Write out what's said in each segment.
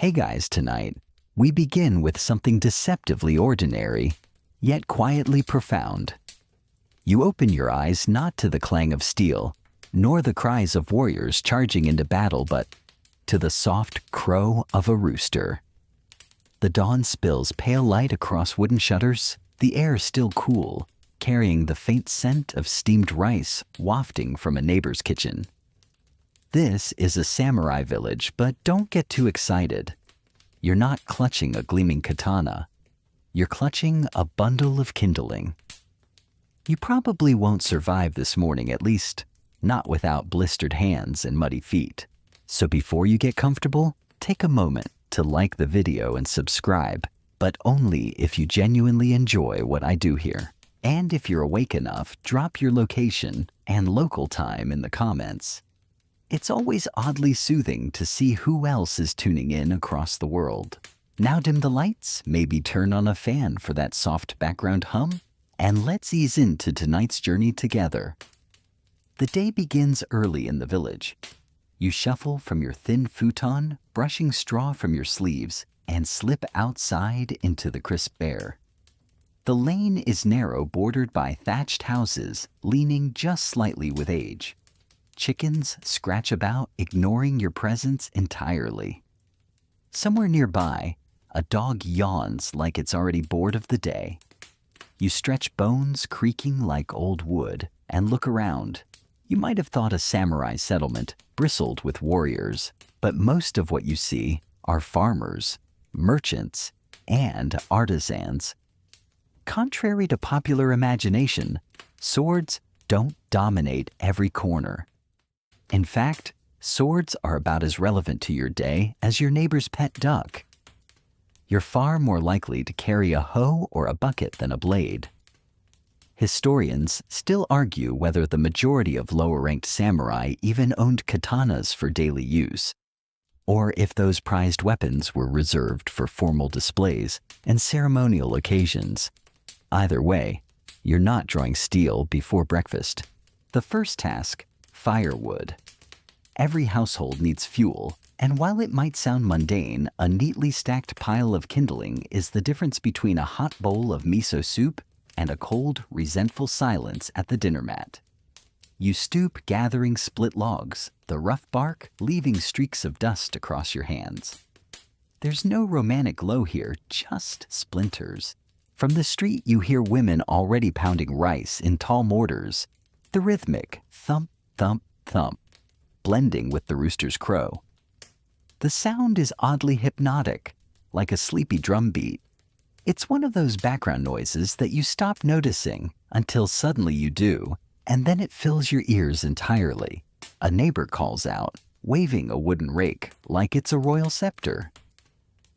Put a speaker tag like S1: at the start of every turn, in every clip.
S1: Hey guys, tonight, we begin with something deceptively ordinary, yet quietly profound. You open your eyes not to the clang of steel, nor the cries of warriors charging into battle, but to the soft crow of a rooster. The dawn spills pale light across wooden shutters, the air still cool, carrying the faint scent of steamed rice wafting from a neighbor's kitchen. This is a samurai village, but don't get too excited. You're not clutching a gleaming katana. You're clutching a bundle of kindling. You probably won't survive this morning, at least not without blistered hands and muddy feet. So before you get comfortable, take a moment to like the video and subscribe, but only if you genuinely enjoy what I do here. And if you're awake enough, drop your location and local time in the comments. It's always oddly soothing to see who else is tuning in across the world. Now dim the lights, maybe turn on a fan for that soft background hum, and let's ease into tonight's journey together. The day begins early in the village. You shuffle from your thin futon, brushing straw from your sleeves, and slip outside into the crisp air. The lane is narrow, bordered by thatched houses, leaning just slightly with age. Chickens scratch about, ignoring your presence entirely. Somewhere nearby, a dog yawns like it's already bored of the day. You stretch bones creaking like old wood and look around. You might have thought a samurai settlement bristled with warriors, but most of what you see are farmers, merchants, and artisans. Contrary to popular imagination, swords don't dominate every corner. In fact, swords are about as relevant to your day as your neighbor's pet duck. You're far more likely to carry a hoe or a bucket than a blade. Historians still argue whether the majority of lower-ranked samurai even owned katanas for daily use, or if those prized weapons were reserved for formal displays and ceremonial occasions. Either way, you're not drawing steel before breakfast. The first task: firewood. Every household needs fuel, and while it might sound mundane, a neatly stacked pile of kindling is the difference between a hot bowl of miso soup and a cold, resentful silence at the dinner mat. You stoop, gathering split logs, the rough bark leaving streaks of dust across your hands. There's no romantic glow here, just splinters. From the street, you hear women already pounding rice in tall mortars, the rhythmic thump, thump, thump, blending with the rooster's crow. The sound is oddly hypnotic, like a sleepy drum beat. It's one of those background noises that you stop noticing until suddenly you do, and then it fills your ears entirely. A neighbor calls out, waving a wooden rake like it's a royal scepter.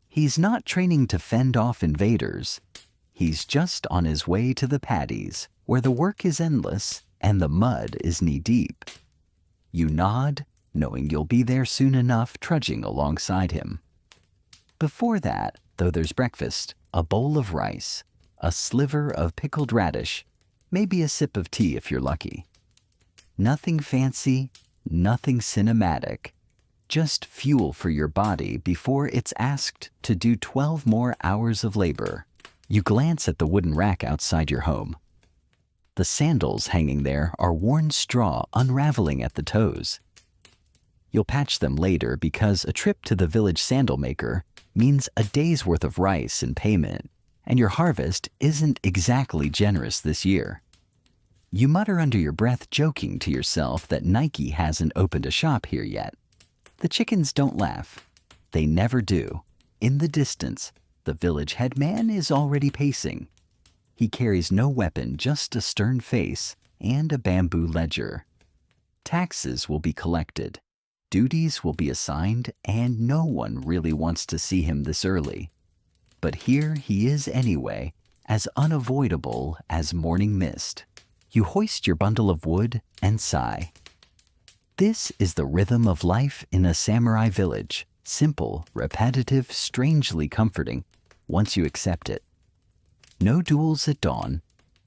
S1: He's not training to fend off invaders. He's just on his way to the paddies, where the work is endless and the mud is knee-deep. You nod, knowing you'll be there soon enough, trudging alongside him. Before that, though, there's breakfast: a bowl of rice, a sliver of pickled radish, maybe a sip of tea if you're lucky. Nothing fancy, nothing cinematic, just fuel for your body before it's asked to do 12 more hours of labor. You glance at the wooden rack outside your home. The sandals hanging there are worn straw unraveling at the toes. You'll patch them later because a trip to the village sandal maker means a day's worth of rice in payment, and your harvest isn't exactly generous this year. You mutter under your breath, joking to yourself that Nike hasn't opened a shop here yet. The chickens don't laugh. They never do. In the distance, the village headman is already pacing. He carries no weapon, just a stern face and a bamboo ledger. Taxes will be collected, duties will be assigned, and no one really wants to see him this early. But here he is anyway, as unavoidable as morning mist. You hoist your bundle of wood and sigh. This is the rhythm of life in a samurai village. Simple, repetitive, strangely comforting, once you accept it. No duels at dawn,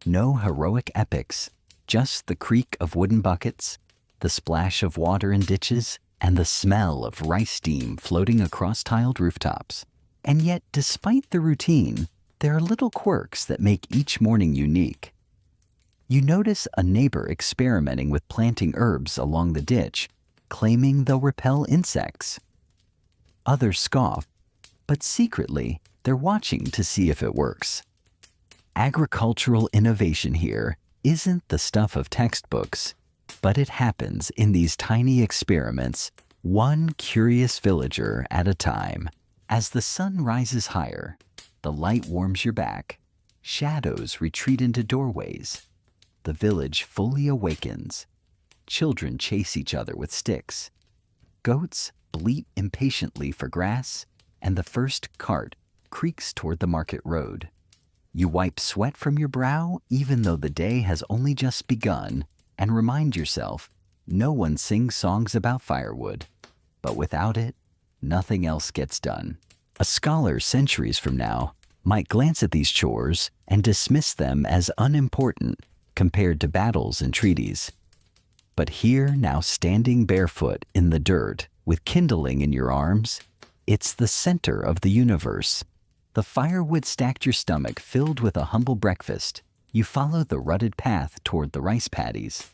S1: no heroic epics, just the creak of wooden buckets, the splash of water in ditches, and the smell of rice steam floating across tiled rooftops. And yet, despite the routine, there are little quirks that make each morning unique. You notice a neighbor experimenting with planting herbs along the ditch, claiming they'll repel insects. Others scoff, but secretly, they're watching to see if it works. Agricultural innovation here isn't the stuff of textbooks, but it happens in these tiny experiments, one curious villager at a time. As the sun rises higher, the light warms your back, shadows retreat into doorways. The village fully awakens. Children chase each other with sticks. Goats bleat impatiently for grass, and the first cart creaks toward the market road. You wipe sweat from your brow even though the day has only just begun, and remind yourself, no one sings songs about firewood, but without it, nothing else gets done. A scholar centuries from now might glance at these chores and dismiss them as unimportant compared to battles and treaties. But here, now standing barefoot in the dirt with kindling in your arms, it's the center of the universe. The firewood stacked your stomach filled with a humble breakfast. You follow the rutted path toward the rice paddies.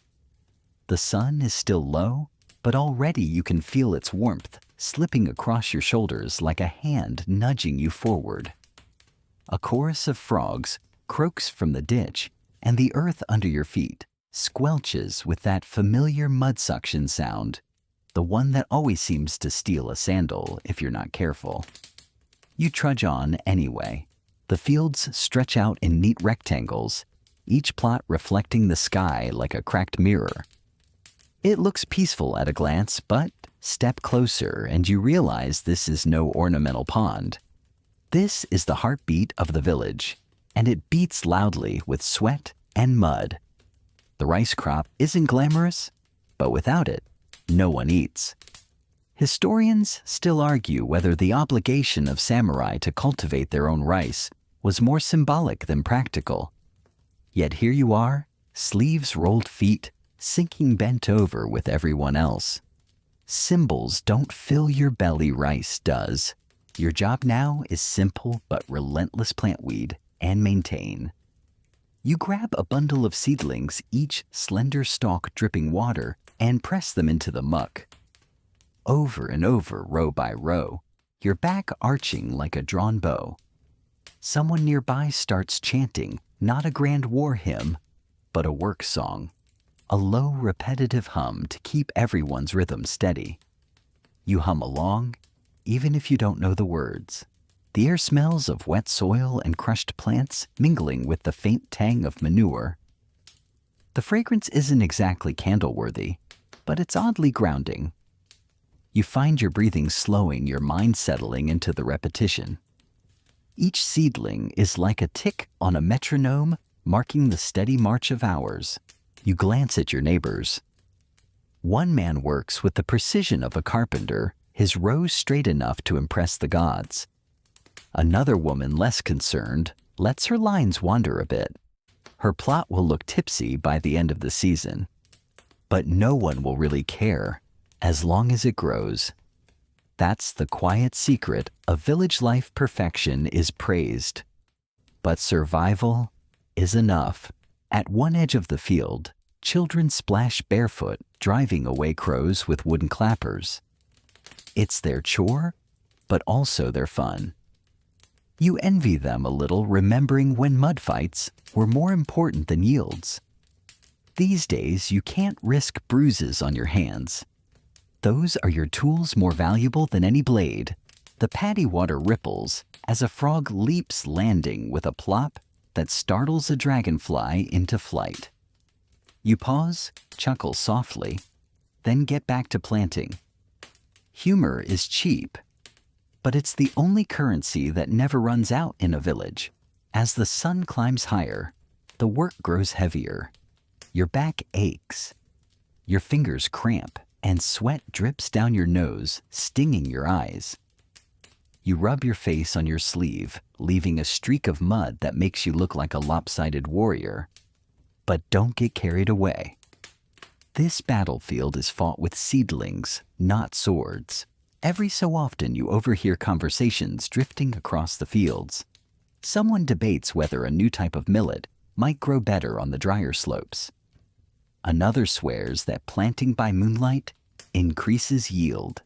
S1: The sun is still low, but already you can feel its warmth slipping across your shoulders like a hand nudging you forward. A chorus of frogs croaks from the ditch, and the earth under your feet squelches with that familiar mud suction sound, the one that always seems to steal a sandal if you're not careful. You trudge on anyway. The fields stretch out in neat rectangles, each plot reflecting the sky like a cracked mirror. It looks peaceful at a glance, but step closer and you realize this is no ornamental pond. This is the heartbeat of the village, and it beats loudly with sweat and mud. The rice crop isn't glamorous, but without it, no one eats. Historians still argue whether the obligation of samurai to cultivate their own rice was more symbolic than practical. Yet here you are, sleeves rolled feet, sinking bent over with everyone else. Symbols don't fill your belly, rice does. Your job now is simple but relentless plant weed and maintain. You grab a bundle of seedlings, each slender stalk dripping water, and press them into the muck. Over and over, row by row, your back arching like a drawn bow. Someone nearby starts chanting, not a grand war hymn, but a work song. A low, repetitive hum to keep everyone's rhythm steady. You hum along, even if you don't know the words. The air smells of wet soil and crushed plants mingling with the faint tang of manure. The fragrance isn't exactly candle-worthy, but it's oddly grounding. You find your breathing slowing, your mind settling into the repetition. Each seedling is like a tick on a metronome, marking the steady march of hours. You glance at your neighbors. One man works with the precision of a carpenter, his rows straight enough to impress the gods. Another woman, less concerned, lets her lines wander a bit. Her plot will look tipsy by the end of the season. But no one will really care, as long as it grows. That's the quiet secret of village life. Perfection is praised, but survival is enough. At one edge of the field, children splash barefoot, driving away crows with wooden clappers. It's their chore, but also their fun. You envy them a little, remembering when mud fights were more important than yields. These days, you can't risk bruises on your hands. Those are your tools more valuable than any blade. The paddy water ripples as a frog leaps, landing with a plop that startles a dragonfly into flight. You pause, chuckle softly, then get back to planting. Humor is cheap, but it's the only currency that never runs out in a village. As the sun climbs higher, the work grows heavier. Your back aches, your fingers cramp, and sweat drips down your nose, stinging your eyes. You rub your face on your sleeve, leaving a streak of mud that makes you look like a lopsided warrior. But don't get carried away. This battlefield is fought with seedlings, not swords. Every so often you overhear conversations drifting across the fields. Someone debates whether a new type of millet might grow better on the drier slopes. Another swears that planting by moonlight increases yield.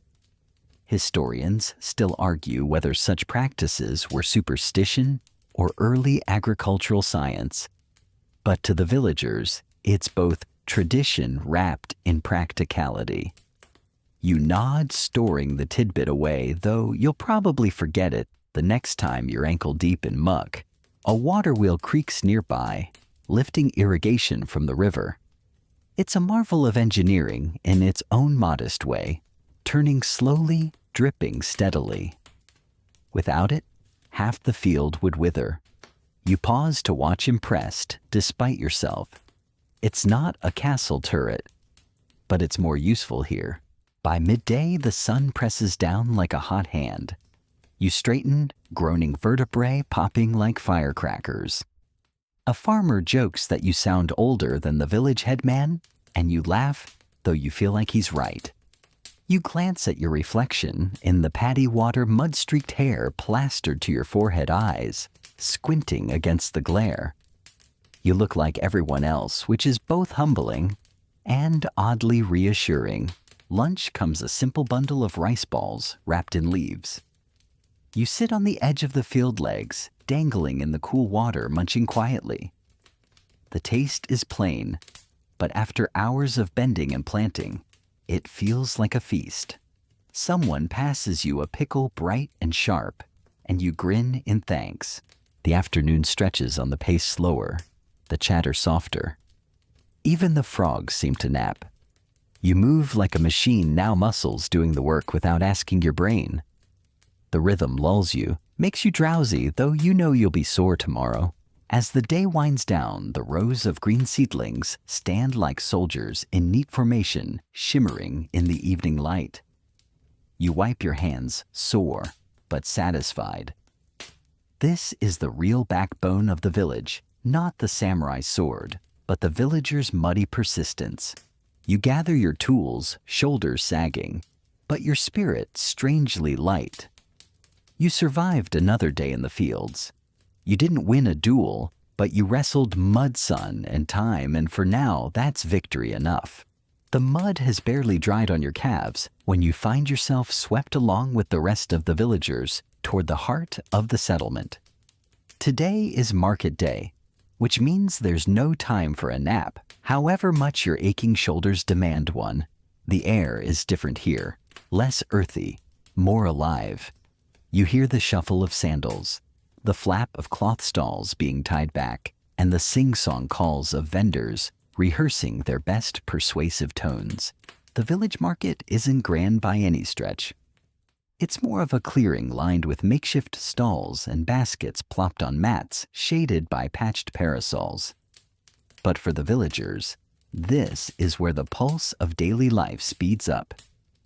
S1: Historians still argue whether such practices were superstition or early agricultural science. But to the villagers, it's both tradition wrapped in practicality. You nod, storing the tidbit away, though you'll probably forget it the next time you're ankle-deep in muck. A water wheel creaks nearby, lifting irrigation from the river. It's a marvel of engineering in its own modest way, turning slowly, dripping steadily. Without it, half the field would wither. You pause to watch impressed, despite yourself. It's not a castle turret, but it's more useful here. By midday, the sun presses down like a hot hand. You straighten, groaning vertebrae popping like firecrackers. A farmer jokes that you sound older than the village headman, and you laugh, though you feel like he's right. You glance at your reflection in the paddy water mud-streaked hair plastered to your forehead eyes, squinting against the glare. You look like everyone else, which is both humbling and oddly reassuring. Lunch comes a simple bundle of rice balls wrapped in leaves. You sit on the edge of the field legs, dangling in the cool water, munching quietly. The taste is plain, but after hours of bending and planting, it feels like a feast. Someone passes you a pickle bright and sharp, and you grin in thanks. The afternoon stretches on the pace slower, the chatter softer. Even the frogs seem to nap. You move like a machine, now muscles doing the work without asking your brain. The rhythm lulls you, makes you drowsy, though you know you'll be sore tomorrow. As the day winds down, the rows of green seedlings stand like soldiers in neat formation, shimmering in the evening light. You wipe your hands, sore but satisfied. This is the real backbone of the village, not the samurai sword, but the villager's muddy persistence. You gather your tools, shoulders sagging, but your spirit strangely light. You survived another day in the fields. You didn't win a duel, but you wrestled mud, sun, and time, and for now, that's victory enough. The mud has barely dried on your calves when you find yourself swept along with the rest of the villagers toward the heart of the settlement. Today is market day, which means there's no time for a nap, however much your aching shoulders demand one. The air is different here, less earthy, more alive. You hear the shuffle of sandals, the flap of cloth stalls being tied back, and the sing-song calls of vendors rehearsing their best persuasive tones. The village market isn't grand by any stretch. It's more of a clearing lined with makeshift stalls and baskets plopped on mats shaded by patched parasols. But for the villagers, this is where the pulse of daily life speeds up,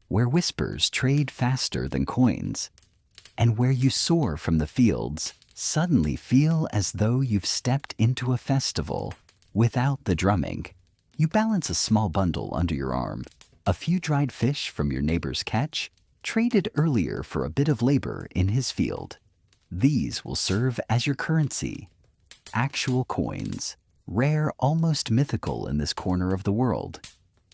S1: where whispers trade faster than coins, and where you soar from the fields, suddenly feel as though you've stepped into a festival without the drumming. You balance a small bundle under your arm, a few dried fish from your neighbor's catch, traded earlier for a bit of labor in his field. These will serve as your currency. Actual coins, rare, almost mythical in this corner of the world.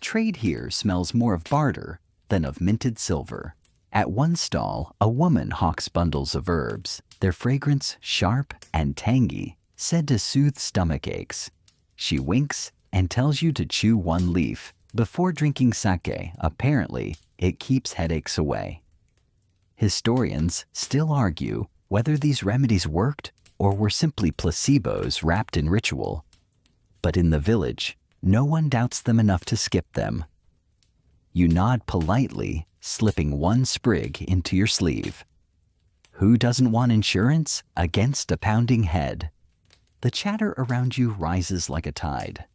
S1: Trade here smells more of barter than of minted silver. At one stall, a woman hawks bundles of herbs, their fragrance sharp and tangy, said to soothe stomach aches. She winks and tells you to chew one leaf. Before drinking sake, apparently, it keeps headaches away. Historians still argue whether these remedies worked or were simply placebos wrapped in ritual. But in the village, no one doubts them enough to skip them. You nod politely, slipping one sprig into your sleeve. Who doesn't want insurance against a pounding head? The chatter around you rises like a tide.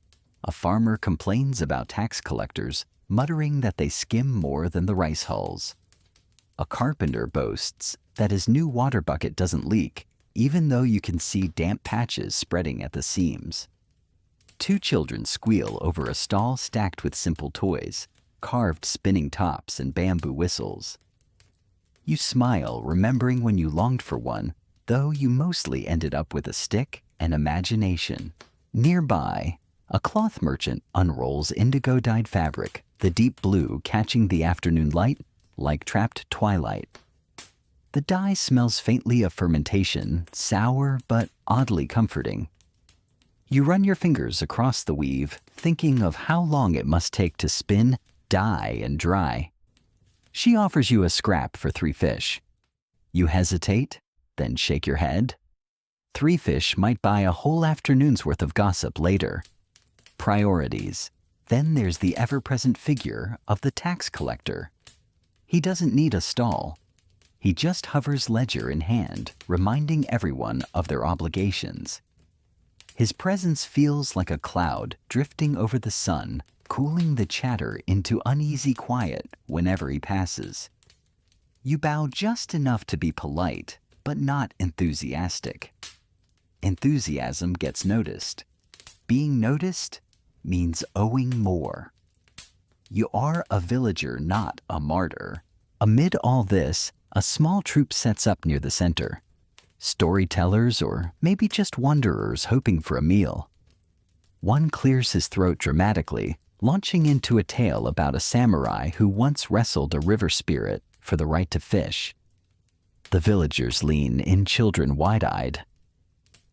S1: A farmer complains about tax collectors, muttering that they skim more than the rice hulls. A carpenter boasts that his new water bucket doesn't leak, even though you can see damp patches spreading at the seams. Two children squeal over a stall stacked with simple toys, carved spinning tops and bamboo whistles. You smile, remembering when you longed for one, though you mostly ended up with a stick and imagination. Nearby, a cloth merchant unrolls indigo-dyed fabric, the deep blue catching the afternoon light like trapped twilight. The dye smells faintly of fermentation, sour but oddly comforting. You run your fingers across the weave, thinking of how long it must take to spin, dye, and dry. She offers you a scrap for 3 fish. You hesitate, then shake your head. 3 fish might buy a whole afternoon's worth of gossip later. Priorities. Then there's the ever-present figure of the tax collector. He doesn't need a stall. He just hovers ledger in hand, reminding everyone of their obligations. His presence feels like a cloud drifting over the sun, cooling the chatter into uneasy quiet whenever he passes. You bow just enough to be polite, but not enthusiastic. Enthusiasm gets noticed. Being noticed means owing more. You are a villager, not a martyr. Amid all this, a small troop sets up near the center. Storytellers or maybe just wanderers hoping for a meal. One clears his throat dramatically, launching into a tale about a samurai who once wrestled a river spirit for the right to fish. The villagers lean in, children wide-eyed.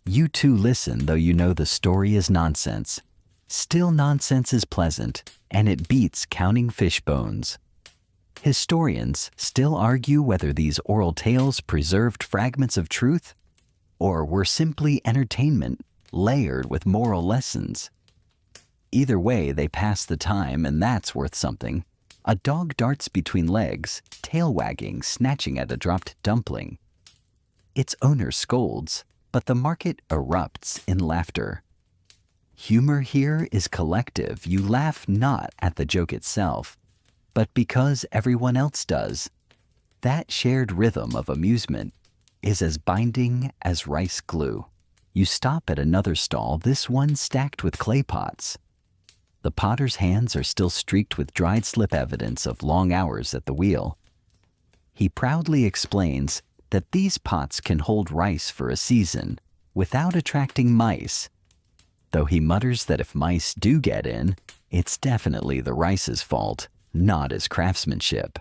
S1: You too listen, though you know the story is nonsense. Still, nonsense is pleasant, and it beats counting fish bones. Historians still argue whether these oral tales preserved fragments of truth or were simply entertainment layered with moral lessons. Either way, they pass the time, and that's worth something. A dog darts between legs, tail wagging, snatching at a dropped dumpling. Its owner scolds, but the market erupts in laughter. Humor here is collective. You laugh not at the joke itself, but because everyone else does. That shared rhythm of amusement is as binding as rice glue. You stop at another stall, this one stacked with clay pots. The potter's hands are still streaked with dried slip, evidence of long hours at the wheel. He proudly explains that these pots can hold rice for a season without attracting mice, though he mutters that if mice do get in, it's definitely the rice's fault, not his craftsmanship.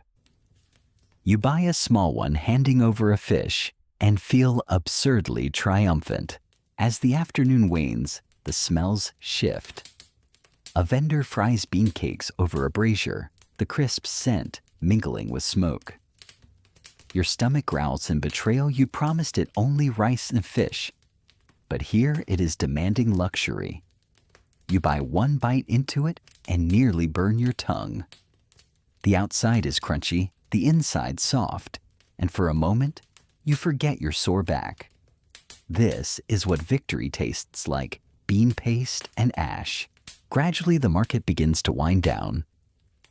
S1: You buy a small one, handing over a fish, and feel absurdly triumphant. As the afternoon wanes, the smells shift. A vendor fries bean cakes over a brazier, the crisp scent mingling with smoke. Your stomach growls in betrayal. You promised it only rice and fish, but here it is demanding luxury. You buy one bite into it and nearly burn your tongue. The outside is crunchy, the inside soft, and for a moment, you forget your sore back. This is what victory tastes like, bean paste and ash. Gradually, the market begins to wind down.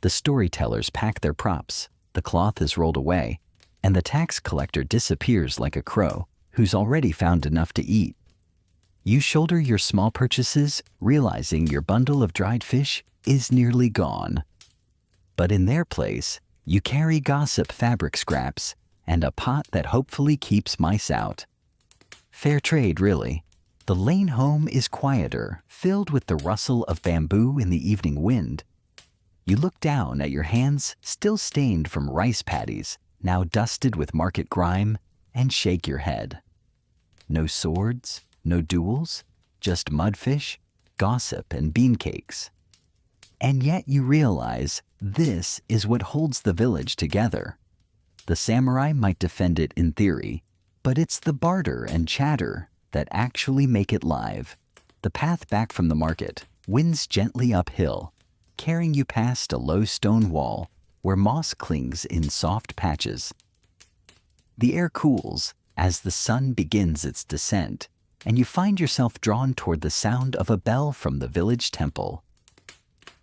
S1: The storytellers pack their props, the cloth is rolled away, and the tax collector disappears like a crow who's already found enough to eat. You shoulder your small purchases, realizing your bundle of dried fish is nearly gone. But in their place, you carry gossip, fabric scraps, and a pot that hopefully keeps mice out. Fair trade, really. The lane home is quieter, filled with the rustle of bamboo in the evening wind. You look down at your hands, still stained from rice paddies, now dusted with market grime, and shake your head. No swords, no duels, just mudfish, gossip, and bean cakes. And yet you realize this is what holds the village together. The samurai might defend it in theory, but it's the barter and chatter that actually make it live. The path back from the market winds gently uphill, carrying you past a low stone wall where moss clings in soft patches. The air cools as the sun begins its descent, and you find yourself drawn toward the sound of a bell from the village temple.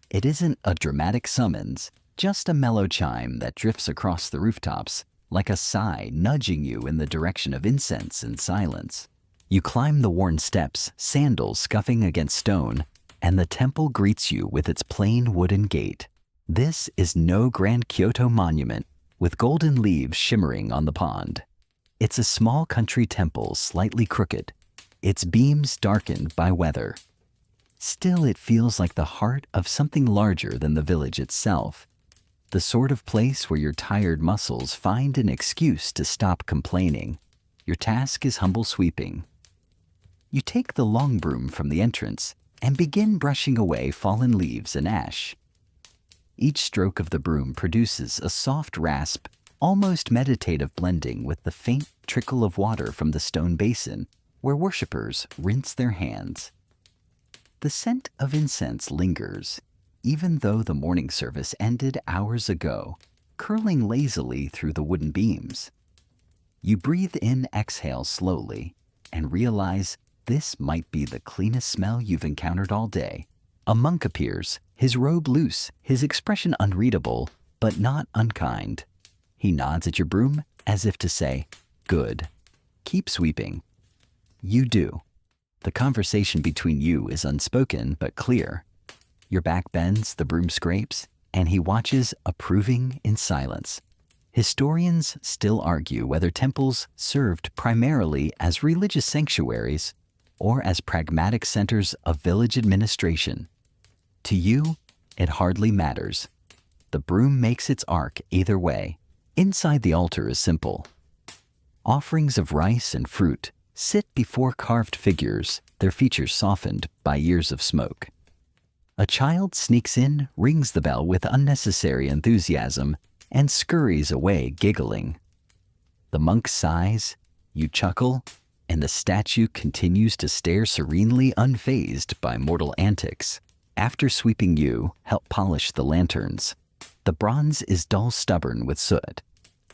S1: It isn't a dramatic summons, just a mellow chime that drifts across the rooftops, like a sigh nudging you in the direction of incense and silence. You climb the worn steps, sandals scuffing against stone, and the temple greets you with its plain wooden gate. This is no grand Kyoto monument with golden leaves shimmering on the pond. It's a small country temple slightly crooked, its beams darkened by weather. Still, it feels like the heart of something larger than the village itself, the sort of place where your tired muscles find an excuse to stop complaining. Your task is humble sweeping. You take the long broom from the entrance and begin brushing away fallen leaves and ash. Each stroke of the broom produces a soft rasp, almost meditative blending with the faint trickle of water from the stone basin where worshippers rinse their hands. The scent of incense lingers, even though the morning service ended hours ago, curling lazily through the wooden beams. You breathe in, exhale slowly, and realize this might be the cleanest smell you've encountered all day. A monk appears, his robe loose, his expression unreadable, but not unkind. He nods at your broom as if to say, "Good. Keep sweeping." You do. The conversation between you is unspoken but clear. Your back bends, the broom scrapes, and he watches, approving in silence. Historians still argue whether temples served primarily as religious sanctuaries or as pragmatic centers of village administration. To you, it hardly matters. The broom makes its arc either way. Inside the altar is simple. Offerings of rice and fruit sit before carved figures, their features softened by years of smoke. A child sneaks in, rings the bell with unnecessary enthusiasm, and scurries away giggling. The monk sighs, you chuckle, and the statue continues to stare serenely unfazed by mortal antics. After sweeping, you help polish the lanterns. The bronze is dull stubborn with soot.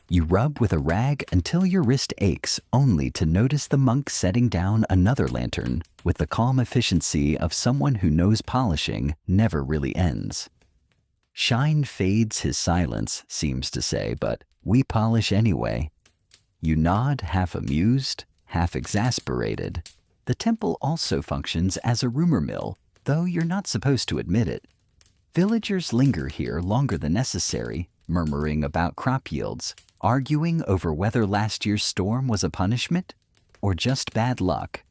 S1: You rub with a rag until your wrist aches, only to notice the monk setting down another lantern with the calm efficiency of someone who knows polishing never really ends. Shine fades, his silence seems to say, but we polish anyway. You nod, half amused, half exasperated. The temple also functions as a rumor mill, though you're not supposed to admit it. Villagers linger here longer than necessary, murmuring about crop yields, arguing over whether last year's storm was a punishment or just bad luck.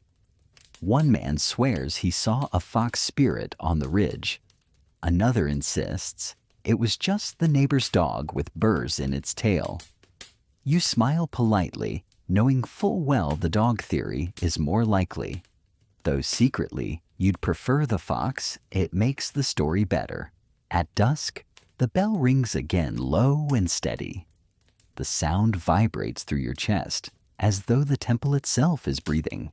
S1: One man swears he saw a fox spirit on the ridge. Another insists it was just the neighbor's dog with burrs in its tail. You smile politely, knowing full well the dog theory is more likely. Though secretly you'd prefer the fox, it makes the story better. At dusk, the bell rings again, low and steady. The sound vibrates through your chest, as though the temple itself is breathing.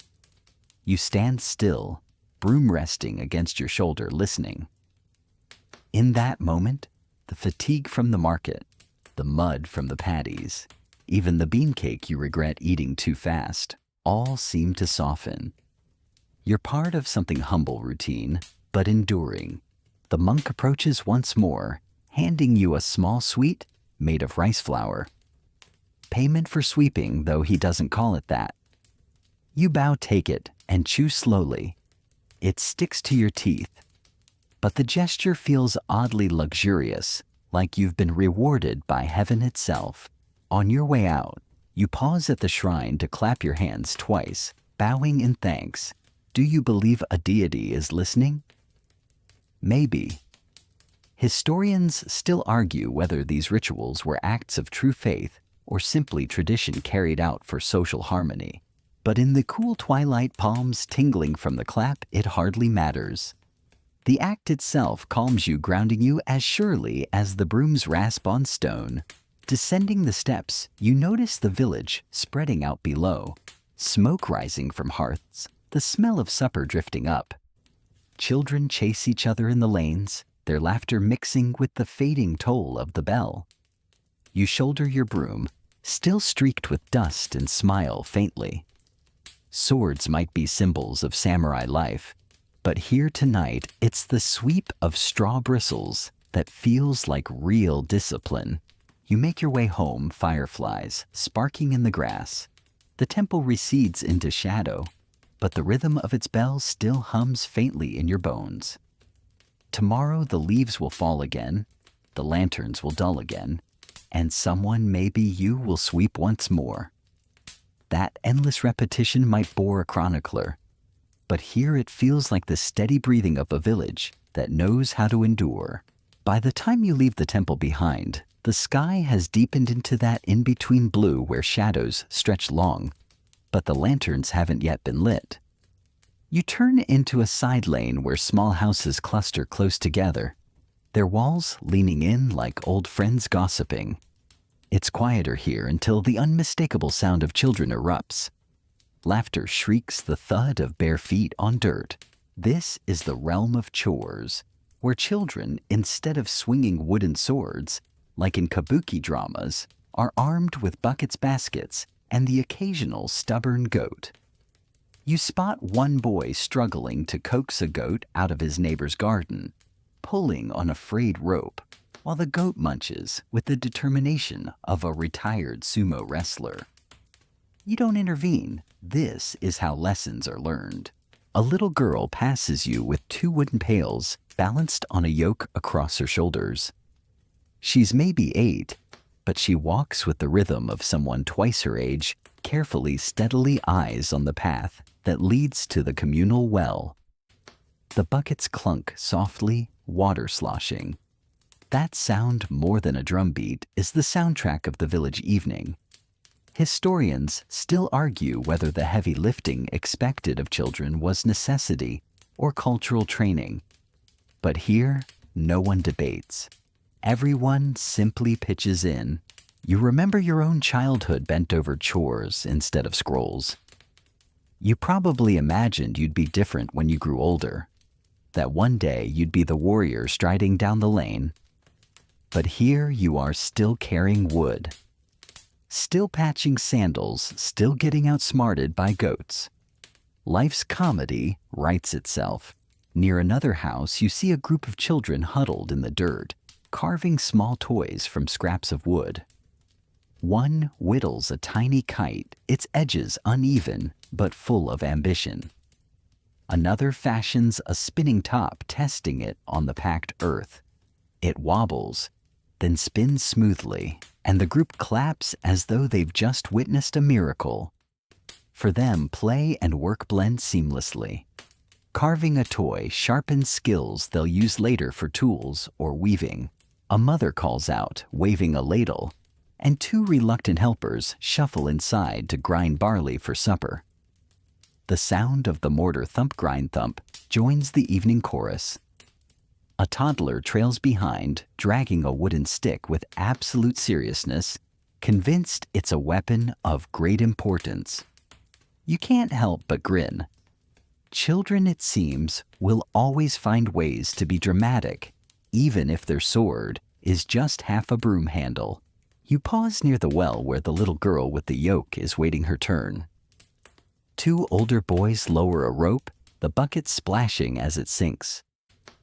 S1: You stand still, broom resting against your shoulder, listening. In that moment, the fatigue from the market, the mud from the patties, even the bean cake you regret eating too fast, all seem to soften. You're part of something humble, routine, but enduring. The monk approaches once more, handing you a small sweet made of rice flour. Payment for sweeping, though he doesn't call it that. You bow, take it, and chew slowly. It sticks to your teeth, but the gesture feels oddly luxurious, like you've been rewarded by heaven itself. On your way out, you pause at the shrine to clap your hands twice, bowing in thanks. Do you believe a deity is listening? Maybe. Historians still argue whether these rituals were acts of true faith or simply tradition carried out for social harmony. But in the cool twilight, palms tingling from the clap, it hardly matters. The act itself calms you, grounding you as surely as the broom's rasp on stone. Descending the steps, you notice the village spreading out below, smoke rising from hearths, the smell of supper drifting up. Children chase each other in the lanes, their laughter mixing with the fading toll of the bell. You shoulder your broom, still streaked with dust, and smile faintly. Swords might be symbols of samurai life, but here tonight it's the sweep of straw bristles that feels like real discipline. You make your way home, fireflies sparking in the grass. The temple recedes into shadow, but the rhythm of its bell still hums faintly in your bones. Tomorrow the leaves will fall again, the lanterns will dull again, and someone, maybe you, will sweep once more. That endless repetition might bore a chronicler, but here it feels like the steady breathing of a village that knows how to endure. By the time you leave the temple behind, the sky has deepened into that in-between blue where shadows stretch long, but the lanterns haven't yet been lit. You turn into a side lane where small houses cluster close together, their walls leaning in like old friends gossiping. It's quieter here until the unmistakable sound of children erupts. Laughter shrieks the thud of bare feet on dirt. This is the realm of chores, where children, instead of swinging wooden swords, like in kabuki dramas, are armed with buckets, baskets, and the occasional stubborn goat. You spot one boy struggling to coax a goat out of his neighbor's garden, pulling on a frayed rope, while the goat munches with the determination of a retired sumo wrestler. You don't intervene. This is how lessons are learned. A little girl passes you with 2 wooden pails balanced on a yoke across her shoulders. She's maybe 8, but she walks with the rhythm of someone twice her age, carefully, steadily eyes on the path that leads to the communal well. The buckets clunk softly, water sloshing. That sound, more than a drumbeat, is the soundtrack of the village evening. Historians still argue whether the heavy lifting expected of children was necessity or cultural training. But here, no one debates. Everyone simply pitches in. You remember your own childhood bent over chores instead of scrolls. You probably imagined you'd be different when you grew older, that one day you'd be the warrior striding down the lane. But here you are, still carrying wood, still patching sandals, still getting outsmarted by goats. Life's comedy writes itself. Near another house, you see a group of children huddled in the dirt, carving small toys from scraps of wood. One whittles a tiny kite, its edges uneven but full of ambition. Another fashions a spinning top, testing it on the packed earth. It wobbles, then spins smoothly, and the group claps as though they've just witnessed a miracle. For them, play and work blend seamlessly. Carving a toy sharpens skills they'll use later for tools or weaving. A mother calls out, waving a ladle, and 2 reluctant helpers shuffle inside to grind barley for supper. The sound of the mortar thump grind thump joins the evening chorus. A toddler trails behind, dragging a wooden stick with absolute seriousness, convinced it's a weapon of great importance. You can't help but grin. Children, it seems, will always find ways to be dramatic, even if their sword is just half a broom handle. You pause near the well where the little girl with the yoke is waiting her turn. 2 older boys lower a rope, the bucket splashing as it sinks.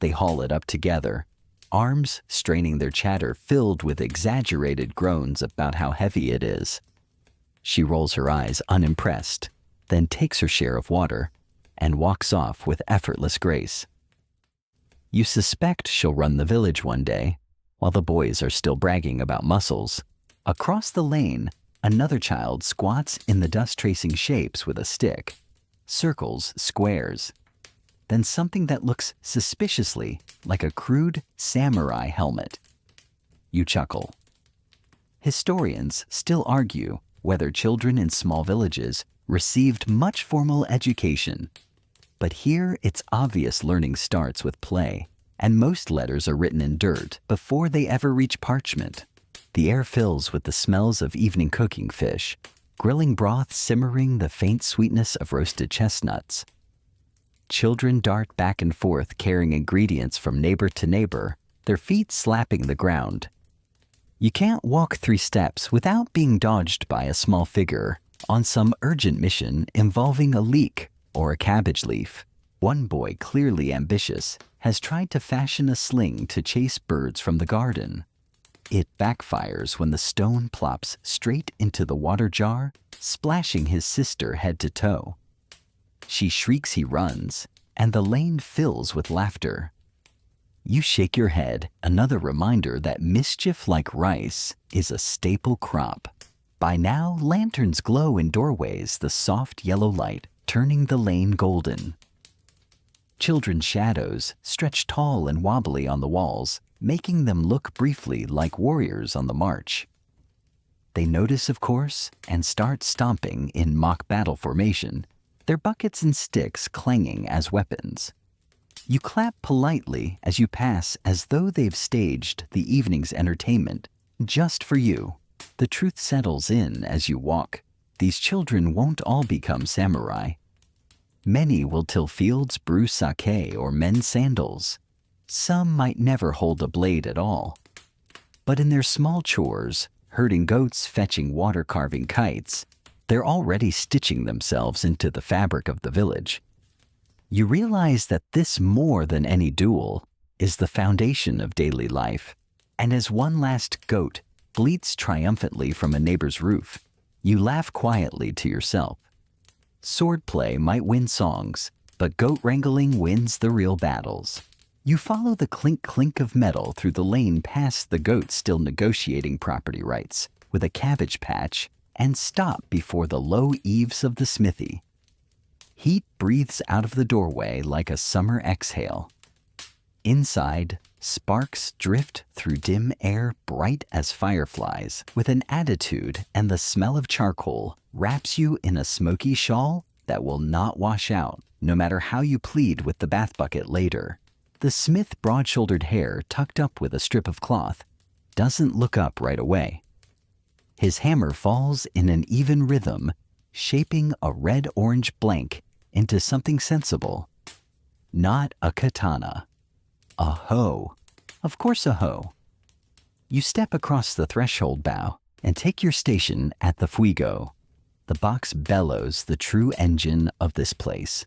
S1: They haul it up together, arms straining their chatter filled with exaggerated groans about how heavy it is. She rolls her eyes unimpressed, then takes her share of water and walks off with effortless grace. You suspect she'll run the village one day, while the boys are still bragging about muscles. Across the lane, another child squats in the dust-tracing shapes with a stick, circles, squares, then something that looks suspiciously like a crude samurai helmet. You chuckle. Historians still argue whether children in small villages received much formal education. But here it's obvious learning starts with play, and most letters are written in dirt before they ever reach parchment. The air fills with the smells of evening cooking fish, grilling broth simmering the faint sweetness of roasted chestnuts. Children dart back and forth carrying ingredients from neighbor to neighbor, their feet slapping the ground. You can't walk 3 steps without being dodged by a small figure on some urgent mission involving a leek or a cabbage leaf. One boy, clearly ambitious, has tried to fashion a sling to chase birds from the garden. It backfires when the stone plops straight into the water jar, splashing his sister head to toe. She shrieks, he runs, and the lane fills with laughter. You shake your head, another reminder that mischief like rice is a staple crop. By now, lanterns glow in doorways, the soft yellow light turning the lane golden. Children's shadows stretch tall and wobbly on the walls, making them look briefly like warriors on the march. They notice, of course, and start stomping in mock battle formation, their buckets and sticks clanging as weapons. You clap politely as you pass, as though they've staged the evening's entertainment just for you. The truth settles in as you walk. These children won't all become samurai. Many will till fields, brew sake, or mend sandals. Some might never hold a blade at all. But in their small chores, herding goats, fetching water, carving kites, they're already stitching themselves into the fabric of the village. You realize that this, more than any duel, is the foundation of daily life. And as one last goat bleats triumphantly from a neighbor's roof, you laugh quietly to yourself. Swordplay might win songs, but goat wrangling wins the real battles. You follow the clink-clink of metal through the lane past the goats still negotiating property rights with a cabbage patch and stop before the low eaves of the smithy. Heat breathes out of the doorway like a summer exhale. Inside, sparks drift through dim air bright as fireflies, with an attitude, and the smell of charcoal wraps you in a smoky shawl that will not wash out, no matter how you plead with the bath bucket later. The smith, broad-shouldered hair tucked up with a strip of cloth, doesn't look up right away. His hammer falls in an even rhythm, shaping a red-orange blank into something sensible. Not a katana. A hoe. Of course, a hoe. You step across the threshold bow and take your station at the fuego. The box bellows, the true engine of this place.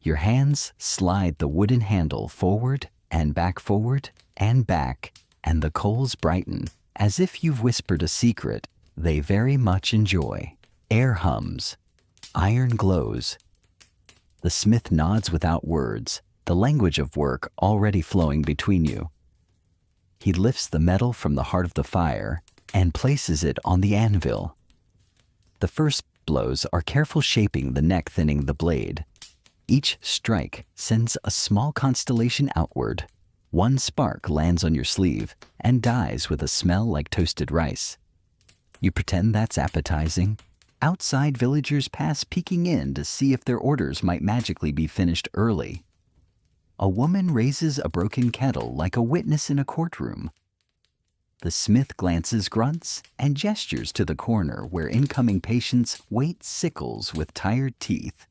S1: Your hands slide the wooden handle forward, and back, and the coals brighten, as if you've whispered a secret they very much enjoy. Air hums. Iron glows. The smith nods without words, the language of work already flowing between you. He lifts the metal from the heart of the fire and places it on the anvil. The first blows are careful, shaping the neck, thinning the blade. Each strike sends a small constellation outward. One spark lands on your sleeve and dies with a smell like toasted rice. You pretend that's appetizing. Outside villagers pass, peeking in to see if their orders might magically be finished early. A woman raises a broken kettle like a witness in a courtroom. The smith glances, grunts, and gestures to the corner where incoming patients wait sickles with tired teeth.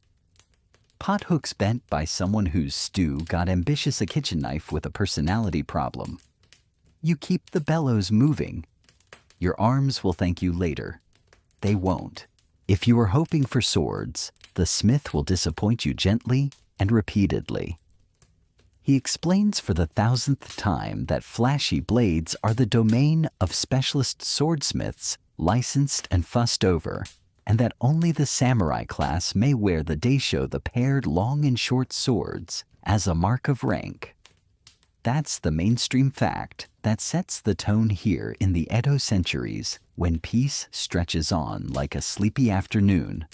S1: Pot hooks bent by someone whose stew got ambitious, a kitchen knife with a personality problem. You keep the bellows moving. Your arms will thank you later. They won't. If you are hoping for swords, the smith will disappoint you gently and repeatedly. He explains for the 1000th time that flashy blades are the domain of specialist swordsmiths, licensed and fussed over, and that only the samurai class may wear the daisho, the paired long and short swords, as a mark of rank. That's the mainstream fact that sets the tone here in the Edo centuries, when peace stretches on like a sleepy afternoon.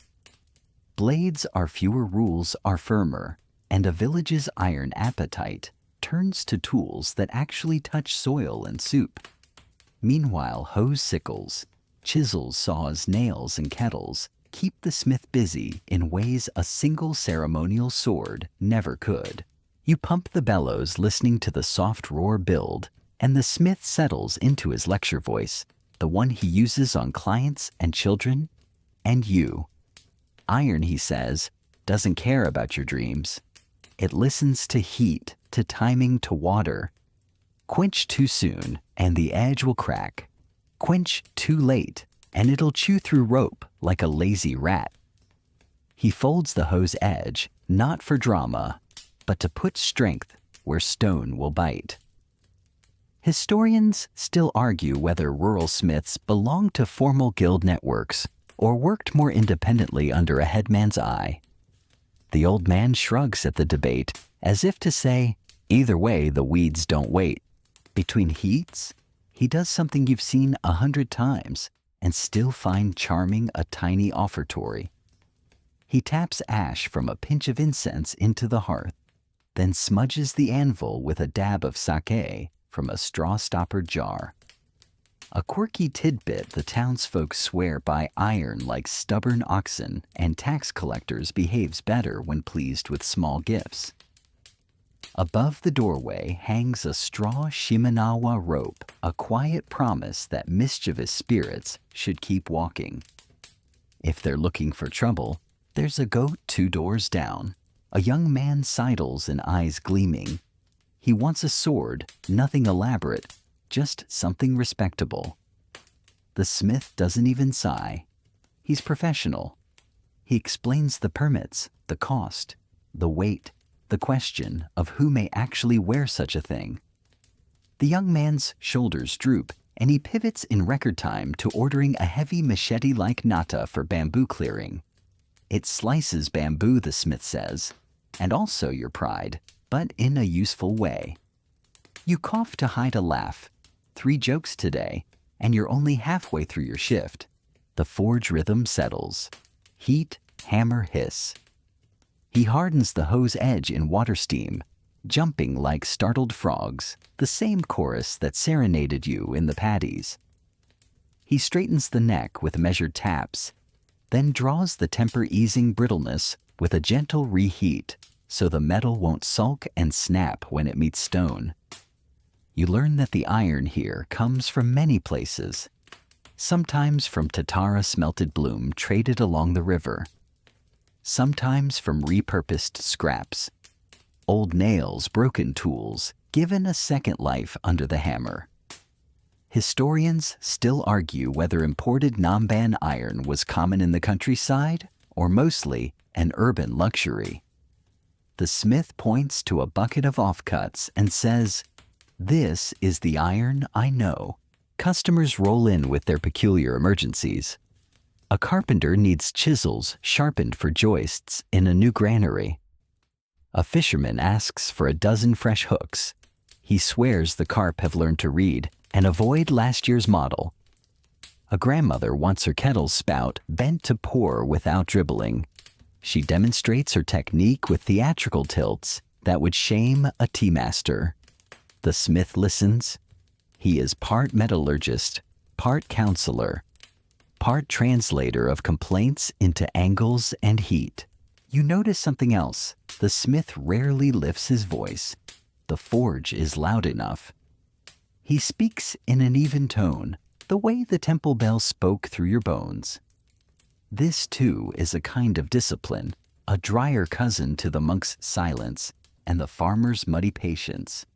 S1: Blades are fewer, rules are firmer, and a village's iron appetite turns to tools that actually touch soil and soup. Meanwhile, hoes, sickles, chisels, saws, nails, and kettles keep the smith busy in ways a single ceremonial sword never could. You pump the bellows, listening to the soft roar build, and the smith settles into his lecture voice, the one he uses on clients and children and you. Iron, he says, doesn't care about your dreams. It listens to heat, to timing, to water. Quench too soon, and the edge will crack. Quench too late, and it'll chew through rope like a lazy rat. He folds the hoe's edge, not for drama, but to put strength where stone will bite. Historians still argue whether rural smiths belonged to formal guild networks or worked more independently under a headman's eye. The old man shrugs at the debate as if to say, Either way, the weeds don't wait. Between heats, he does something you've seen 100 times and still find charming a tiny offertory. He taps ash from a pinch of incense into the hearth, then smudges the anvil with a dab of sake from a straw-stoppered jar. A quirky tidbit the townsfolk swear by iron like stubborn oxen, and tax collectors behaves better when pleased with small gifts. Above the doorway hangs a straw shimenawa rope, a quiet promise that mischievous spirits should keep walking. If they're looking for trouble, there's a goat 2 doors down. A young man sidles and eyes gleaming. He wants a sword, nothing elaborate, just something respectable. The smith doesn't even sigh. He's professional. He explains the permits, the cost, the weight, the question of who may actually wear such a thing. The young man's shoulders droop, and he pivots in record time to ordering a heavy machete-like nata for bamboo clearing. It slices bamboo, the smith says, and also your pride, but in a useful way. You cough to hide a laugh. 3 jokes today, and you're only halfway through your shift. The forge rhythm settles. Heat, hammer, hiss. He hardens the hose edge in water steam, jumping like startled frogs, the same chorus that serenaded you in the paddies. He straightens the neck with measured taps, then draws the temper-easing brittleness with a gentle reheat so the metal won't sulk and snap when it meets stone. You learn that the iron here comes from many places, sometimes from Tatara smelted bloom traded along the river, sometimes from repurposed scraps, old nails, broken tools, given a second life under the hammer. Historians still argue whether imported Namban iron was common in the countryside or mostly an urban luxury. The smith points to a bucket of offcuts and says, "This is the iron I know." Customers roll in with their peculiar emergencies. A carpenter needs chisels sharpened for joists in a new granary. A fisherman asks for a dozen fresh hooks. He swears the carp have learned to read and avoid last year's model. A grandmother wants her kettle spout bent to pour without dribbling. She demonstrates her technique with theatrical tilts that would shame a tea master. The smith listens. He is part metallurgist, part counselor, part translator of complaints into angles and heat. You notice something else. The smith rarely lifts his voice. The forge is loud enough. He speaks in an even tone, the way the temple bell spoke through your bones. This, too, is a kind of discipline, a drier cousin to the monk's silence and the farmer's muddy patience.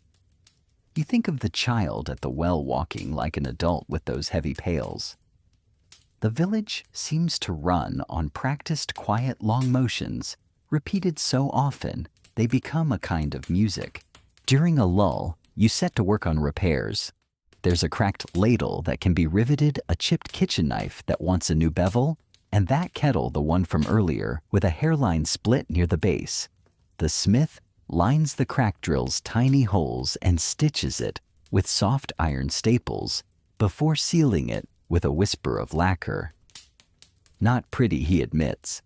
S1: You think of the child at the well walking like an adult with those heavy pails. The village seems to run on practiced quiet long motions, repeated so often they become a kind of music. During a lull, you set to work on repairs. There's a cracked ladle that can be riveted, a chipped kitchen knife that wants a new bevel, and that kettle, the one from earlier, with a hairline split near the base. The smith lines the crack drill's tiny holes and stitches it with soft iron staples before sealing it with a whisper of lacquer. Not pretty, he admits,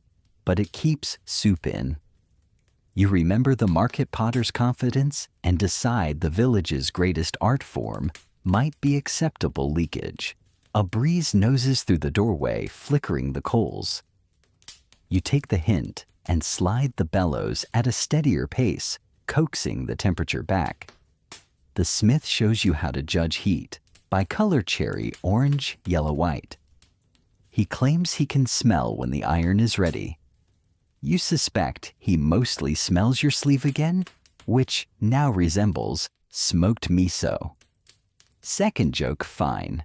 S1: but it keeps soup in. You remember the market potter's confidence and decide the village's greatest art form might be acceptable leakage. A breeze noses through the doorway, flickering the coals. You take the hint and slide the bellows at a steadier pace, coaxing the temperature back. The smith shows you how to judge heat by color cherry, orange, yellow, white. He claims he can smell when the iron is ready. You suspect he mostly smells your sleeve again, which now resembles smoked miso. Second joke, fine.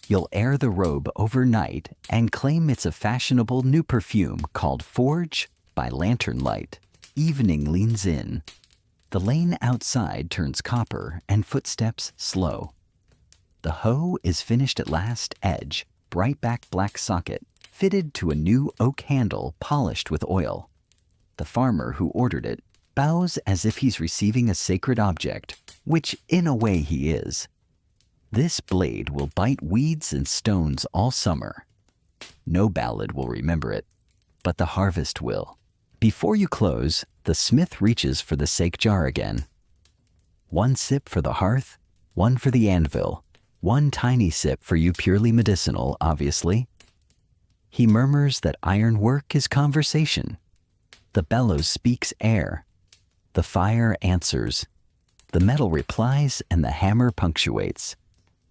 S1: You'll air the robe overnight and claim it's a fashionable new perfume called Forge by Lantern Light. Evening leans in. The lane outside turns copper and footsteps slow. The hoe is finished at last, edge, bright back black socket, fitted to a new oak handle polished with oil. The farmer who ordered it bows as if he's receiving a sacred object, which in a way he is. This blade will bite weeds and stones all summer. No ballad will remember it, but the harvest will. Before you close, the smith reaches for the sake jar again. One sip for the hearth, one for the anvil, one tiny sip for you purely medicinal, obviously. He murmurs that iron work is conversation. The bellows speaks air. The fire answers. The metal replies and the hammer punctuates.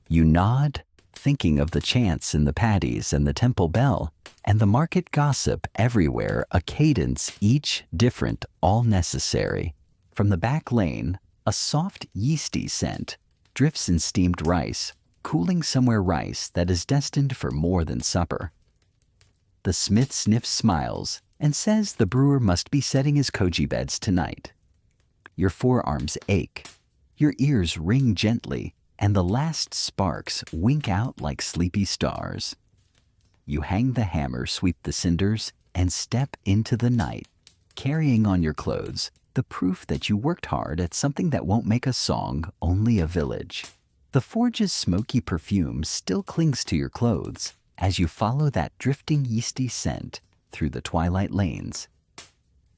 S1: You nod, thinking of the chants in the paddies and the temple bell, and the market gossip everywhere, a cadence each different, all necessary. From the back lane, a soft yeasty scent drifts in steamed rice, cooling somewhere rice that is destined for more than supper. The smith sniffs smiles and says the brewer must be setting his koji beds tonight. Your forearms ache, your ears ring gently, and the last sparks wink out like sleepy stars. You hang the hammer, sweep the cinders, and step into the night, carrying on your clothes the proof that you worked hard at something that won't make a song, only a village. The forge's smoky perfume still clings to your clothes as you follow that drifting yeasty scent through the twilight lanes.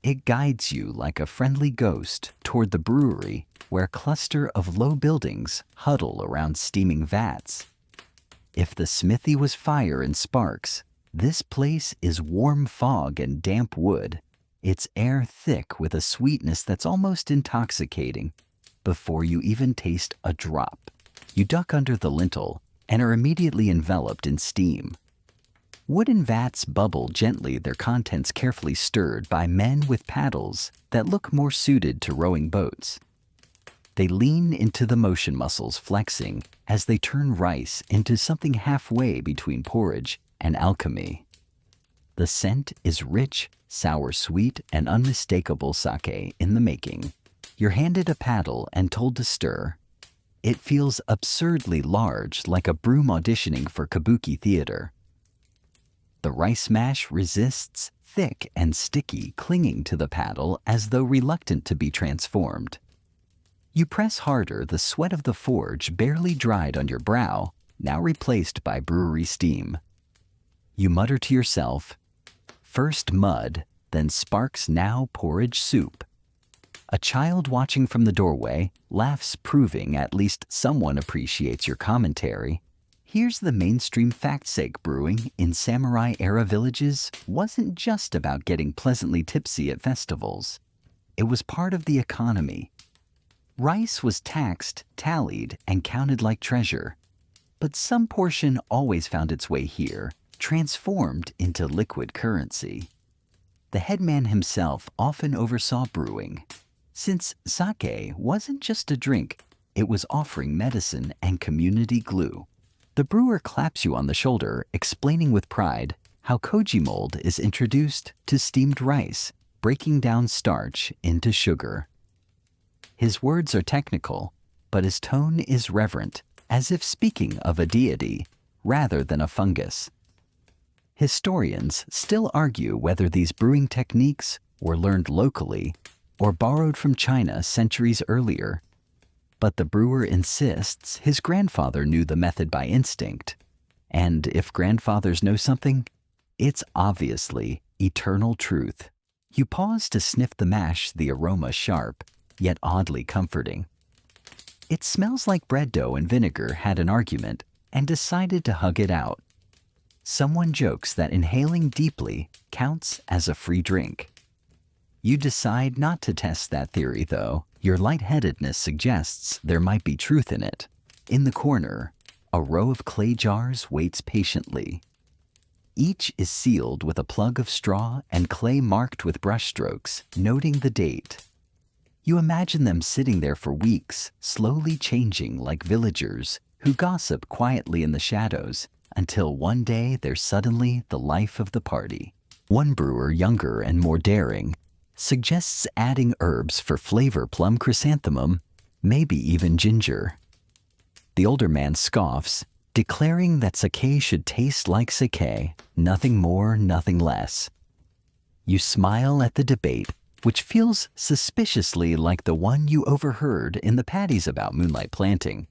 S1: It guides you like a friendly ghost toward the brewery where a cluster of low buildings huddle around steaming vats. If the smithy was fire and sparks, this place is warm fog and damp wood, its air thick with a sweetness that's almost intoxicating. Before you even taste a drop, you duck under the lintel and are immediately enveloped in steam. Wooden vats bubble gently, their contents carefully stirred by men with paddles that look more suited to rowing boats. They lean into the motion muscles, flexing as they turn rice into something halfway between porridge and alchemy. The scent is rich, sour, sweet, and unmistakable sake in the making. You're handed a paddle and told to stir. It feels absurdly large, like a broom auditioning for kabuki theater. The rice mash resists, thick and sticky, clinging to the paddle as though reluctant to be transformed. You press harder, the sweat of the forge barely dried on your brow, now replaced by brewery steam. You mutter to yourself, first mud, then sparks, now porridge soup. A child watching from the doorway laughs, proving at least someone appreciates your commentary. Here's the mainstream fact-sake: brewing in samurai-era villages wasn't just about getting pleasantly tipsy at festivals. It was part of the economy. Rice was taxed, tallied, and counted like treasure. But some portion always found its way here, transformed into liquid currency. The headman himself often oversaw brewing. Since sake wasn't just a drink, it was offering medicine and community glue. The brewer claps you on the shoulder, explaining with pride how koji mold is introduced to steamed rice, breaking down starch into sugar. His words are technical, but his tone is reverent, as if speaking of a deity rather than a fungus. Historians still argue whether these brewing techniques were learned locally or borrowed from China centuries earlier. But the brewer insists his grandfather knew the method by instinct. And if grandfathers know something, it's obviously eternal truth. You pause to sniff the mash, the aroma sharp, yet oddly comforting. It smells like bread dough and vinegar had an argument and decided to hug it out. Someone jokes that inhaling deeply counts as a free drink. You decide not to test that theory, though. Your lightheadedness suggests there might be truth in it. In the corner, a row of clay jars waits patiently. Each is sealed with a plug of straw and clay marked with brushstrokes, noting the date. You imagine them sitting there for weeks, slowly changing like villagers who gossip quietly in the shadows, until one day they're suddenly the life of the party. One brewer, younger and more daring, suggests adding herbs for flavor: plum, chrysanthemum, maybe even ginger. The older man scoffs, declaring that sake should taste like sake, nothing more, nothing less. You smile at the debate, which feels suspiciously like the one you overheard in the paddies about moonlight planting.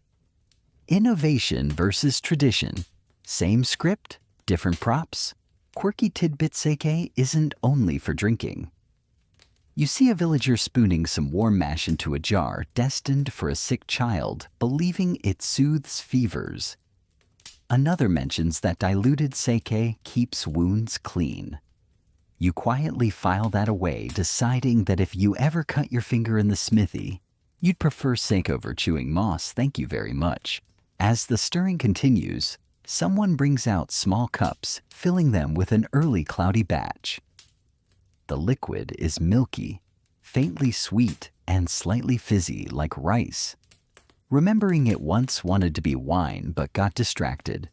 S1: Innovation versus tradition. Same script, different props. Quirky tidbit sake isn't only for drinking. You see a villager spooning some warm mash into a jar destined for a sick child, believing it soothes fevers. Another mentions that diluted sake keeps wounds clean. You quietly file that away, deciding that if you ever cut your finger in the smithy, you'd prefer sake over chewing moss, thank you very much. As the stirring continues, someone brings out small cups, filling them with an early cloudy batch. The liquid is milky, faintly sweet, and slightly fizzy like rice. Remembering it once wanted to be wine but got distracted.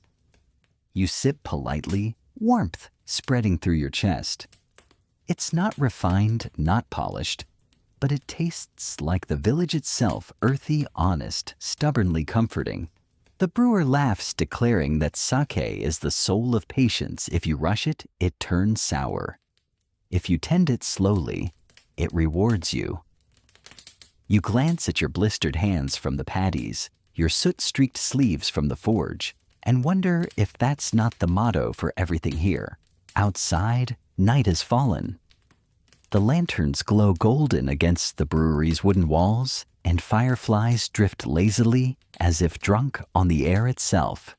S1: You sip politely, warmth spreading through your chest. It's not refined, not polished, but it tastes like the village itself, earthy, honest, stubbornly comforting. The brewer laughs, declaring that sake is the soul of patience. If you rush it, it turns sour. If you tend it slowly, it rewards you. You glance at your blistered hands from the paddies, your soot-streaked sleeves from the forge, and wonder if that's not the motto for everything here. Outside, night has fallen. The lanterns glow golden against the brewery's wooden walls, and fireflies drift lazily as if drunk on the air itself.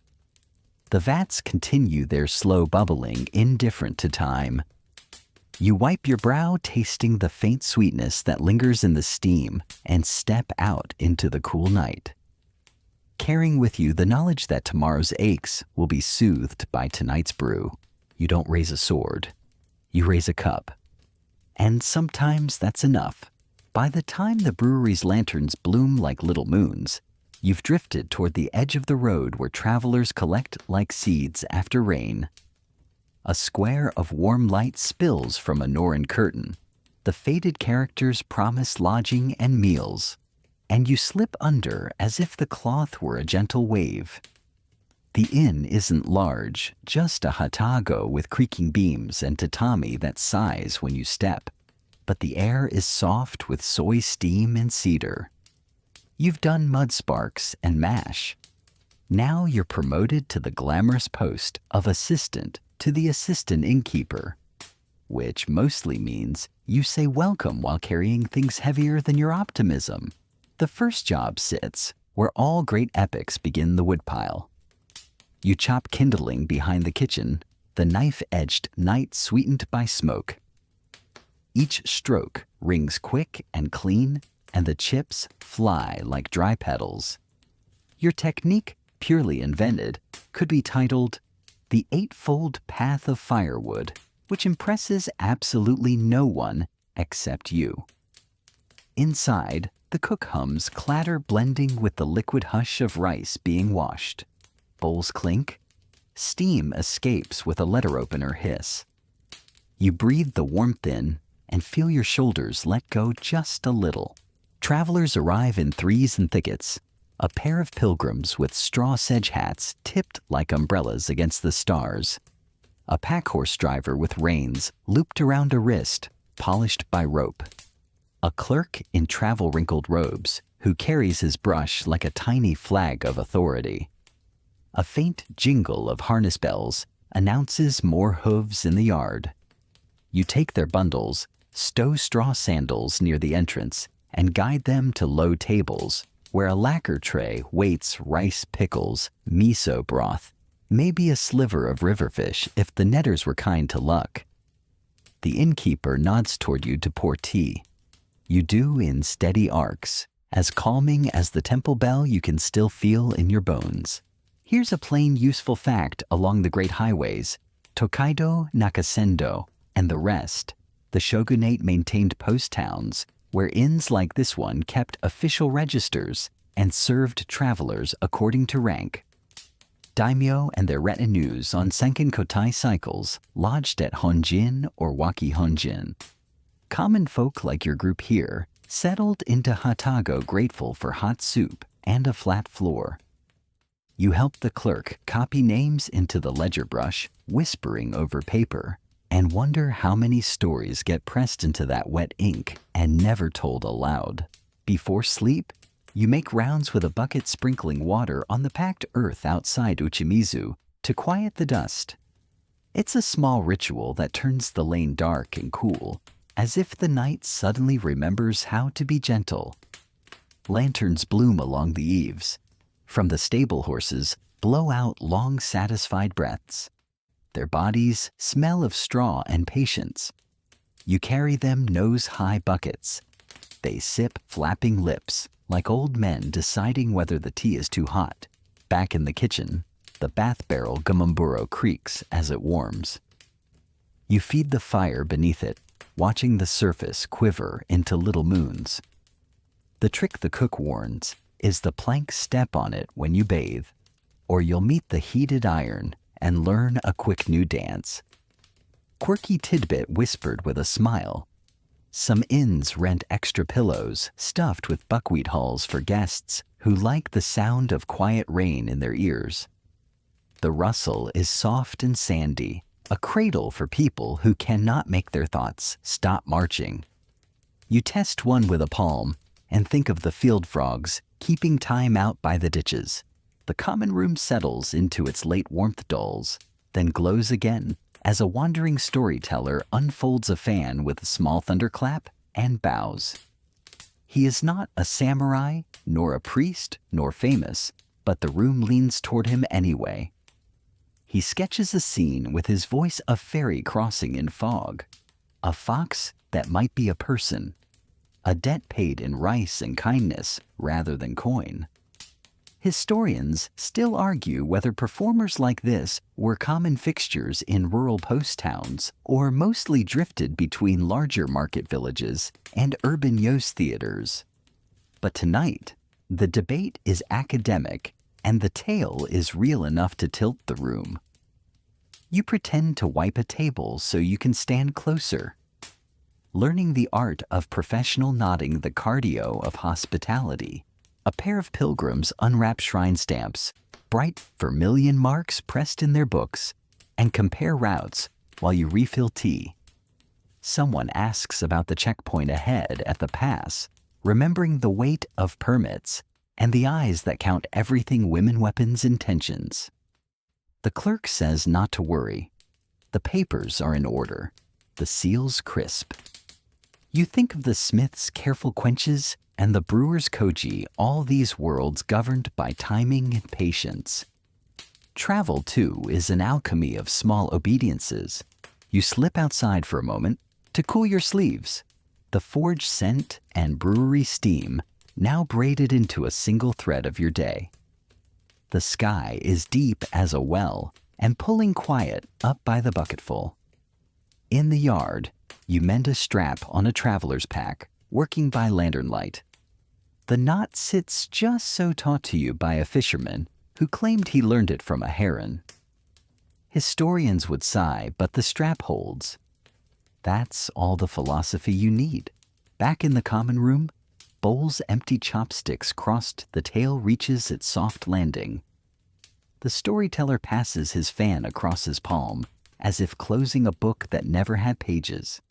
S1: The vats continue their slow bubbling, indifferent to time. You wipe your brow, tasting the faint sweetness that lingers in the steam, and step out into the cool night, carrying with you the knowledge that tomorrow's aches will be soothed by tonight's brew. You don't raise a sword, you raise a cup. And sometimes that's enough. By the time the brewery's lanterns bloom like little moons, you've drifted toward the edge of the road where travelers collect like seeds after rain. A square of warm light spills from a Norrin curtain. The faded characters promise lodging and meals, and you slip under as if the cloth were a gentle wave. The inn isn't large, just a hatago with creaking beams and tatami that sighs when you step, but the air is soft with soy steam and cedar. You've done mud sparks and mash. Now you're promoted to the glamorous post of assistant to the assistant innkeeper, which mostly means you say welcome while carrying things heavier than your optimism. The first job sits where all great epics begin, the woodpile. You chop kindling behind the kitchen, the knife-edged night sweetened by smoke. Each stroke rings quick and clean, and the chips fly like dry petals. Your technique, purely invented, could be titled The Eightfold Path of Firewood, which impresses absolutely no one except you. Inside, the cook hums clatter blending with the liquid hush of rice being washed. Bowls clink. Steam escapes with a letter opener hiss. You breathe the warmth in and feel your shoulders let go just a little. Travelers arrive in threes and thickets. A pair of pilgrims with straw sedge hats tipped like umbrellas against the stars. A pack-horse driver with reins looped around a wrist, polished by rope. A clerk in travel-wrinkled robes who carries his brush like a tiny flag of authority. A faint jingle of harness bells announces more hooves in the yard. You take their bundles, stow straw sandals near the entrance, and guide them to low tables where a lacquer tray waits rice pickles, miso broth, maybe a sliver of riverfish if the netters were kind to luck. The innkeeper nods toward you to pour tea. You do in steady arcs, as calming as the temple bell you can still feel in your bones. Here's a plain useful fact along the great highways, Tokaido, Nakasendo, and the rest, the shogunate maintained post towns where inns like this one kept official registers and served travelers according to rank. Daimyo and their retinues on Senkin-kotai cycles lodged at Honjin or Waki Honjin. Common folk like your group here settled into hatago grateful for hot soup and a flat floor. You help the clerk copy names into the ledger brush, whispering over paper. and wonder how many stories get pressed into that wet ink and never told aloud. Before sleep, you make rounds with a bucket sprinkling water on the packed earth outside Uchimizu to quiet the dust. It's a small ritual that turns the lane dark and cool, as if the night suddenly remembers how to be gentle. Lanterns bloom along the eaves. From the stable horses blow out long, satisfied breaths. Their bodies smell of straw and patience. You carry them nose-high buckets. They sip flapping lips, like old men deciding whether the tea is too hot. Back in the kitchen, the bath barrel Gumumburo creaks as it warms. You feed the fire beneath it, watching the surface quiver into little moons. The trick the cook warns is the plank step on it when you bathe, or you'll meet the heated iron and learn a quick new dance. Quirky tidbit whispered with a smile. Some inns rent extra pillows stuffed with buckwheat hulls for guests who like the sound of quiet rain in their ears. The rustle is soft and sandy, a cradle for people who cannot make their thoughts stop marching. You test one with a palm and think of the field frogs keeping time out by the ditches. The common room settles into its late warmth dulls, then glows again as a wandering storyteller unfolds a fan with a small thunderclap and bows. He is not a samurai, nor a priest, nor famous, but the room leans toward him anyway. He sketches a scene with his voice a fairy crossing in fog, a fox that might be a person, a debt paid in rice and kindness rather than coin. Historians still argue whether performers like this were common fixtures in rural post towns or mostly drifted between larger market villages and urban Yos theaters. But tonight, the debate is academic and the tale is real enough to tilt the room. You pretend to wipe a table so you can stand closer, learning the art of professional nodding, the cardio of hospitality. A pair of pilgrims unwrap shrine stamps, bright vermilion marks pressed in their books, and compare routes while you refill tea. Someone asks about the checkpoint ahead at the pass, remembering the weight of permits and the eyes that count everything women, weapons, intentions. The clerk says not to worry. The papers are in order, the seals crisp. You think of the smith's careful quenches and the brewer's koji, all these worlds governed by timing and patience. Travel, too, is an alchemy of small obediences. You slip outside for a moment to cool your sleeves. The forge scent and brewery steam now braided into a single thread of your day. The sky is deep as a well and pulling quiet up by the bucketful. In the yard, you mend a strap on a traveler's pack, working by lantern light. The knot sits just so taught to you by a fisherman who claimed he learned it from a heron. Historians would sigh, but the strap holds. That's all the philosophy you need. Back in the common room, Bowl's empty chopsticks crossed, the tail reaches its soft landing. The storyteller passes his fan across his palm, as if closing a book that never had pages.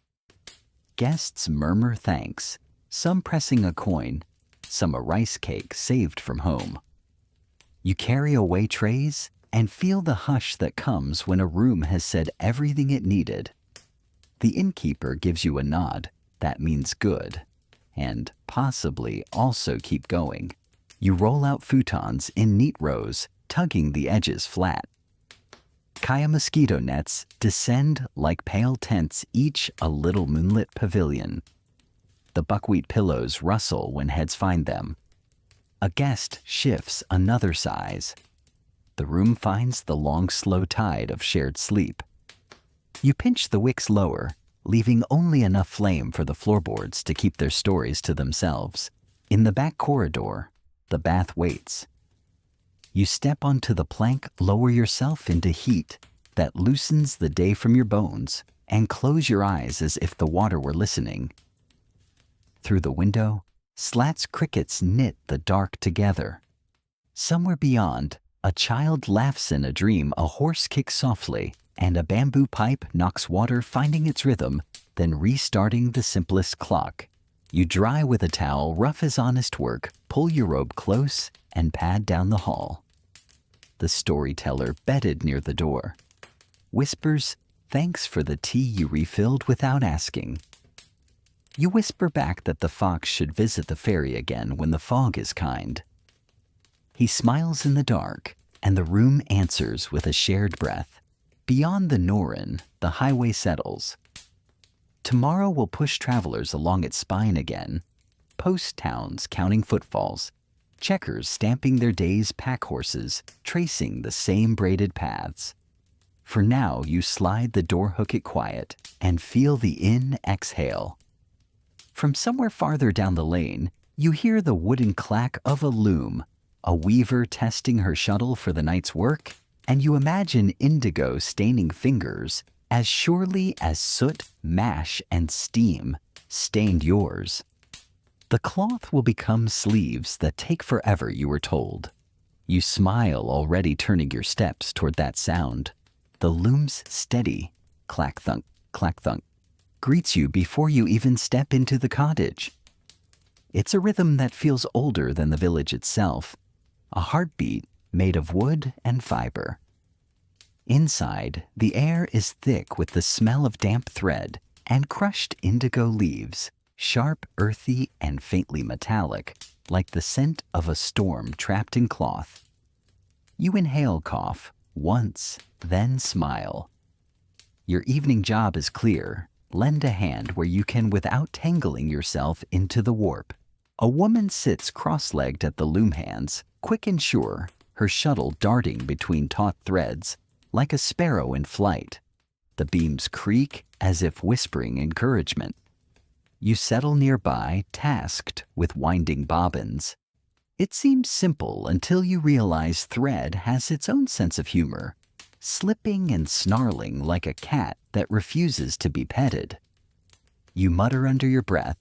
S1: Guests murmur thanks, some pressing a coin, some a rice cake saved from home. You carry away trays and feel the hush that comes when a room has said everything it needed. The innkeeper gives you a nod that means good, and possibly also keep going. You roll out futons in neat rows, tugging the edges flat. Kaya mosquito nets descend like pale tents, each a little moonlit pavilion. The buckwheat pillows rustle when heads find them. A guest shifts another size. The room finds the long, slow tide of shared sleep. You pinch the wicks lower, leaving only enough flame for the floorboards to keep their stories to themselves. In the back corridor, the bath waits. You step onto the plank, lower yourself into heat that loosens the day from your bones, and close your eyes as if the water were listening. Through the window, Slat's crickets knit the dark together. Somewhere beyond, a child laughs in a dream, a horse kicks softly, and a bamboo pipe knocks water finding its rhythm, then restarting the simplest clock. You dry with a towel rough as honest work, pull your robe close, and pad down the hall. The storyteller bedded near the door whispers, "Thanks for the tea you refilled without asking." You whisper back that the fox should visit the fairy again when the fog is kind. He smiles in the dark, and the room answers with a shared breath. Beyond the Norin, the highway settles. Tomorrow will push travelers along its spine again. Post towns counting footfalls. Checkers stamping their days' pack horses, tracing the same braided paths. For now, you slide the door hook it quiet and feel the inn exhale. From somewhere farther down the lane, you hear the wooden clack of a loom, a weaver testing her shuttle for the night's work, and you imagine indigo staining fingers as surely as soot, mash, and steam stained yours. The cloth will become sleeves that take forever, you were told. You smile, already turning your steps toward that sound. The loom's steady, clack-thunk, clack-thunk, greets you before you even step into the cottage. It's a rhythm that feels older than the village itself, a heartbeat made of wood and fiber. Inside, the air is thick with the smell of damp thread and crushed indigo leaves, sharp, earthy, and faintly metallic, like the scent of a storm trapped in cloth. You inhale cough once, then smile. Your evening job is clear. Lend a hand where you can without tangling yourself into the warp. A woman sits cross-legged at the loom hands, quick and sure, her shuttle darting between taut threads, like a sparrow in flight. The beams creak as if whispering encouragement. You settle nearby, tasked with winding bobbins. It seems simple until you realize thread has its own sense of humor, slipping and snarling like a cat that refuses to be petted. You mutter under your breath,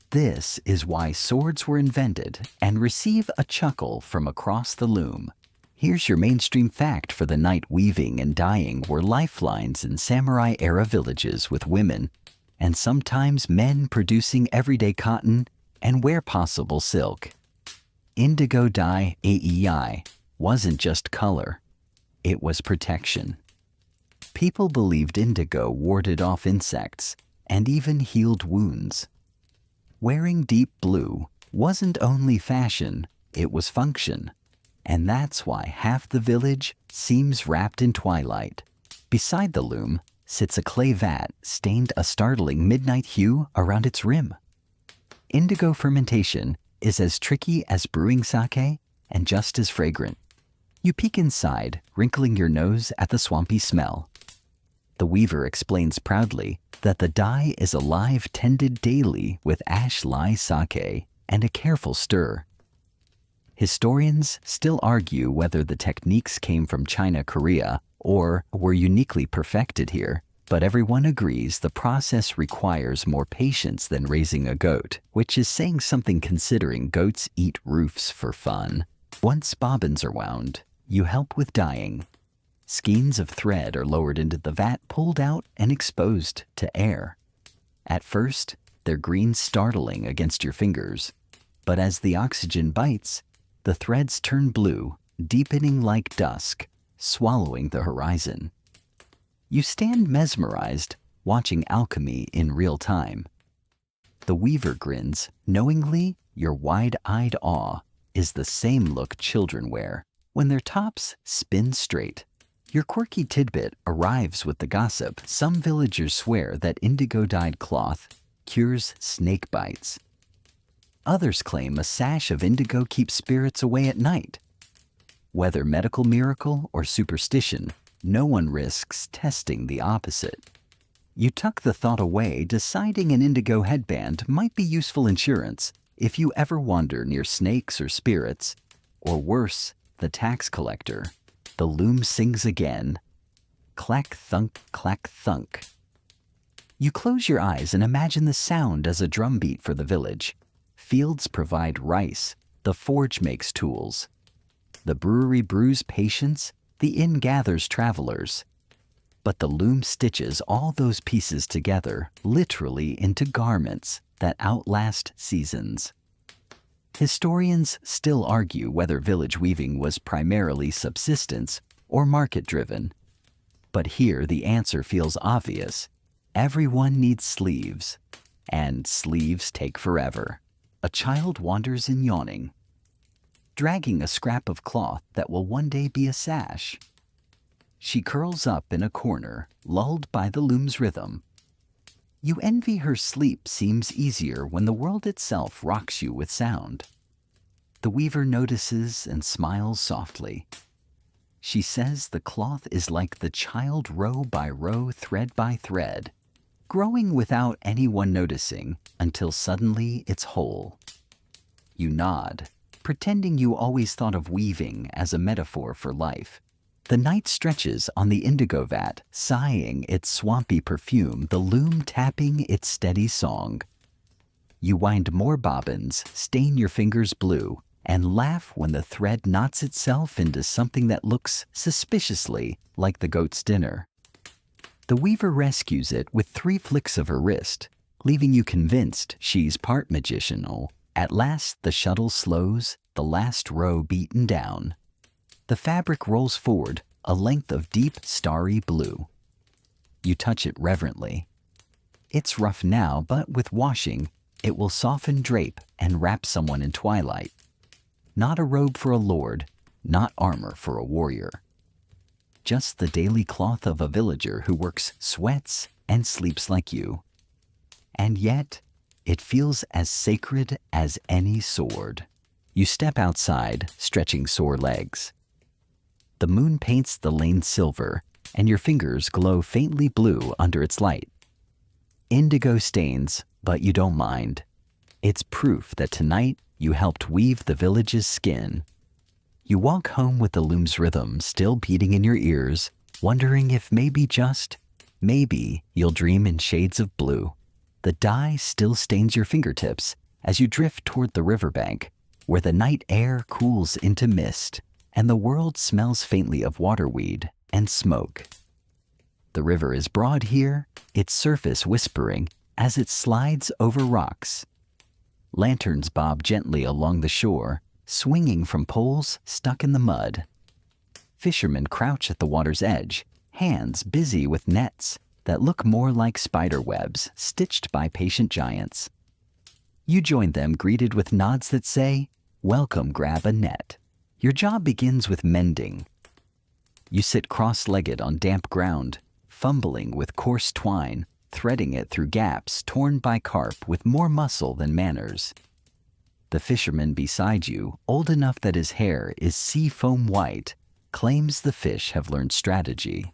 S1: "This is why swords were invented," and receive a chuckle from across the loom. Here's your mainstream fact for the night. Weaving and dyeing were lifelines in samurai-era villages, with women, and sometimes men, producing everyday cotton and where possible silk. Indigo dye, AEI, wasn't just color. It was protection. People believed indigo warded off insects and even healed wounds. Wearing deep blue wasn't only fashion, it was function. And that's why half the village seems wrapped in twilight. Beside the loom sits a clay vat stained a startling midnight hue around its rim. Indigo fermentation is as tricky as brewing sake and just as fragrant. You peek inside, wrinkling your nose at the swampy smell. The weaver explains proudly that the dye is alive, tended daily with ash lye sake and a careful stir. Historians still argue whether the techniques came from China, Korea, or were uniquely perfected here, but everyone agrees the process requires more patience than raising a goat, which is saying something considering goats eat roofs for fun. Once bobbins are wound, you help with dyeing. Skeins of thread are lowered into the vat, pulled out, and exposed to air. At first, they're green, startling against your fingers, but as the oxygen bites, the threads turn blue, deepening like dusk, swallowing the horizon. You stand mesmerized, watching alchemy in real time. The weaver grins, knowingly your wide-eyed awe is the same look children wear when their tops spin straight. Your quirky tidbit arrives with the gossip. Some villagers swear that indigo-dyed cloth cures snake bites. Others claim a sash of indigo keeps spirits away at night. Whether medical miracle or superstition, no one risks testing the opposite. You tuck the thought away, deciding an indigo headband might be useful insurance if you ever wander near snakes or spirits, or worse, the tax collector. The loom sings again. Clack thunk, clack thunk. You close your eyes and imagine the sound as a drumbeat for the village. Fields provide rice, the forge makes tools. The brewery brews patience, the inn gathers travelers. But the loom stitches all those pieces together, literally into garments that outlast seasons. Historians still argue whether village weaving was primarily subsistence or market-driven. But here the answer feels obvious. Everyone needs sleeves, and sleeves take forever. A child wanders in yawning, dragging a scrap of cloth that will one day be a sash. She curls up in a corner, lulled by the loom's rhythm. You envy her sleep seems easier when the world itself rocks you with sound. The weaver notices and smiles softly. She says the cloth is like the child row by row, thread by thread, growing without anyone noticing until suddenly it's whole. You nod, pretending you always thought of weaving as a metaphor for life. The night stretches on the indigo vat, sighing its swampy perfume, the loom tapping its steady song. You wind more bobbins, stain your fingers blue, and laugh when the thread knots itself into something that looks suspiciously like the goat's dinner. The weaver rescues it with 3 flicks of her wrist, leaving you convinced she's part magicianal. At last the shuttle slows, the last row beaten down. The fabric rolls forward, a length of deep, starry blue. You touch it reverently. It's rough now, but with washing, it will soften, drape, and wrap someone in twilight. Not a robe for a lord, not armor for a warrior. Just the daily cloth of a villager who works, sweats, and sleeps like you. And yet, it feels as sacred as any sword. You step outside, stretching sore legs. The moon paints the lane silver, and your fingers glow faintly blue under its light. Indigo stains, but you don't mind. It's proof that tonight you helped weave the village's skin. You walk home with the loom's rhythm still beating in your ears, wondering if maybe you'll dream in shades of blue. The dye still stains your fingertips as you drift toward the riverbank, where the night air cools into mist, and the world smells faintly of waterweed and smoke. The river is broad here, its surface whispering as it slides over rocks. Lanterns bob gently along the shore, swinging from poles stuck in the mud. Fishermen crouch at the water's edge, hands busy with nets that look more like spider webs stitched by patient giants. You join them, greeted with nods that say, "Welcome, grab a net." Your job begins with mending. You sit cross-legged on damp ground, fumbling with coarse twine, threading it through gaps torn by carp with more muscle than manners. The fisherman beside you, old enough that his hair is sea foam white, claims the fish have learned strategy.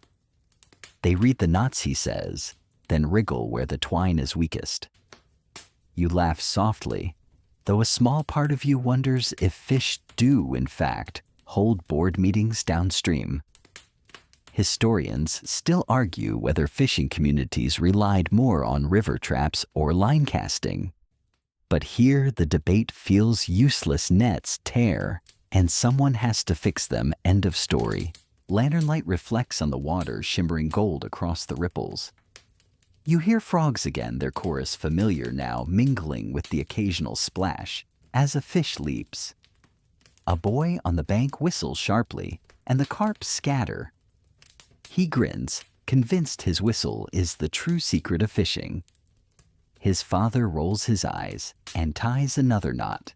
S1: They read the knots, he says, then wriggle where the twine is weakest. You laugh softly, though a small part of you wonders if fish do, in fact, hold board meetings downstream. Historians still argue whether fishing communities relied more on river traps or line casting. But here the debate feels useless. Nets tear, and someone has to fix them. End of story. Lantern light reflects on the water, shimmering gold across the ripples. You hear frogs again, their chorus familiar now, mingling with the occasional splash as a fish leaps. A boy on the bank whistles sharply, and the carp scatter. He grins, convinced his whistle is the true secret of fishing. His father rolls his eyes and ties another knot.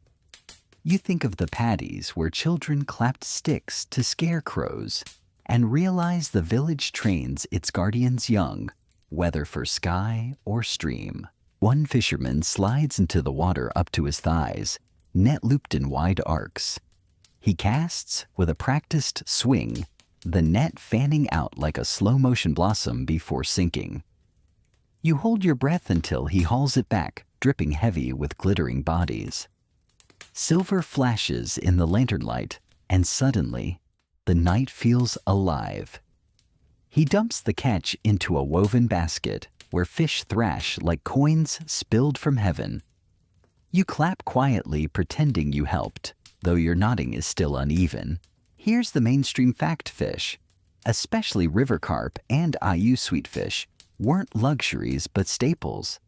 S1: You think of the paddies where children clapped sticks to scare crows, and realize the village trains its guardians young, whether for sky or stream. One fisherman slides into the water up to his thighs, net looped in wide arcs. He casts with a practiced swing, the net fanning out like a slow-motion blossom before sinking. You hold your breath until he hauls it back, dripping heavy with glittering bodies. Silver flashes in the lantern light, and suddenly, the night feels alive. He dumps the catch into a woven basket where fish thrash like coins spilled from heaven. You clap quietly, pretending you helped, though your nodding is still uneven. Here's the mainstream fact: fish especially river carp and ayu sweetfish, weren't luxuries but staples.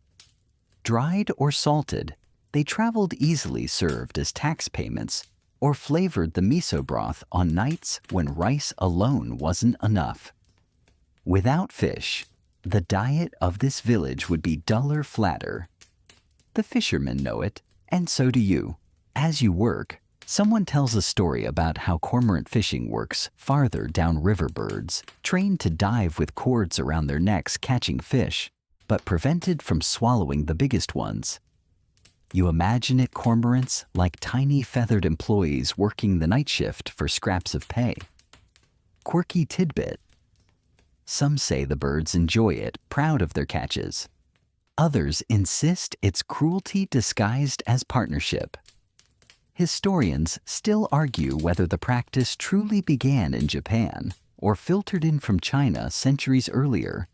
S1: Dried or salted, they traveled easily served as tax payments or flavored the miso broth on nights when rice alone wasn't enough. Without fish, the diet of this village would be duller, flatter. The fishermen know it, and so do you. As you work, someone tells a story about how cormorant fishing works farther down river birds, trained to dive with cords around their necks catching fish, but prevented from swallowing the biggest ones. You imagine it cormorants like tiny feathered employees working the night shift for scraps of pay. Quirky tidbit. Some say the birds enjoy it, proud of their catches. Others insist it's cruelty disguised as partnership. Historians still argue whether the practice truly began in Japan or filtered in from China centuries earlier.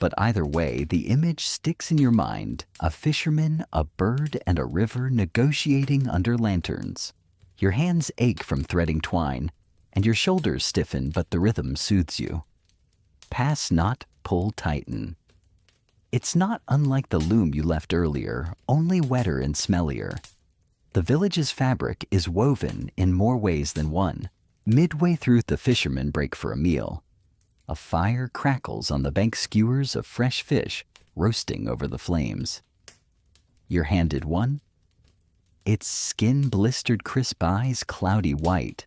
S1: But either way, the image sticks in your mind: a fisherman, a bird, and a river negotiating under lanterns. Your hands ache from threading twine, and your shoulders stiffen, but the rhythm soothes you. Pass not, pull tighten. It's not unlike the loom you left earlier, only wetter and smellier. The village's fabric is woven in more ways than one. Midway through, the fishermen break for a meal. A fire crackles on the bank skewers of fresh fish roasting over the flames. You're handed one. Its skin-blistered crisp eyes cloudy white.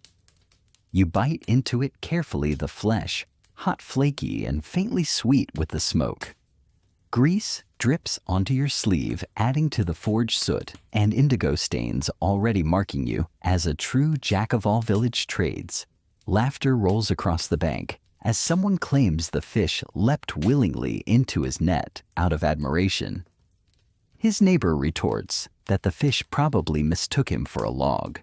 S1: You bite into it carefully, the flesh, hot, flaky, and faintly sweet with the smoke. Grease drips onto your sleeve, adding to the forge soot and indigo stains already marking you as a true jack-of-all village trades. Laughter rolls across the bank as someone claims the fish leapt willingly into his net out of admiration. His neighbor retorts that the fish probably mistook him for a log.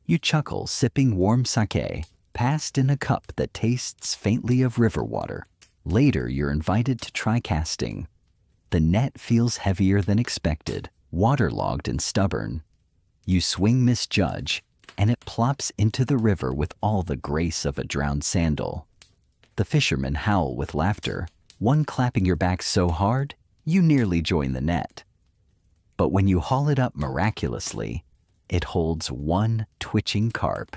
S1: You chuckle, sipping warm sake, passed in a cup that tastes faintly of river water. Later, you're invited to try casting. The net feels heavier than expected, waterlogged and stubborn. You swing, misjudge, and it plops into the river with all the grace of a drowned sandal. The fishermen howl with laughter, one clapping your back so hard you nearly join the net. But when you haul it up miraculously, it holds one twitching carp.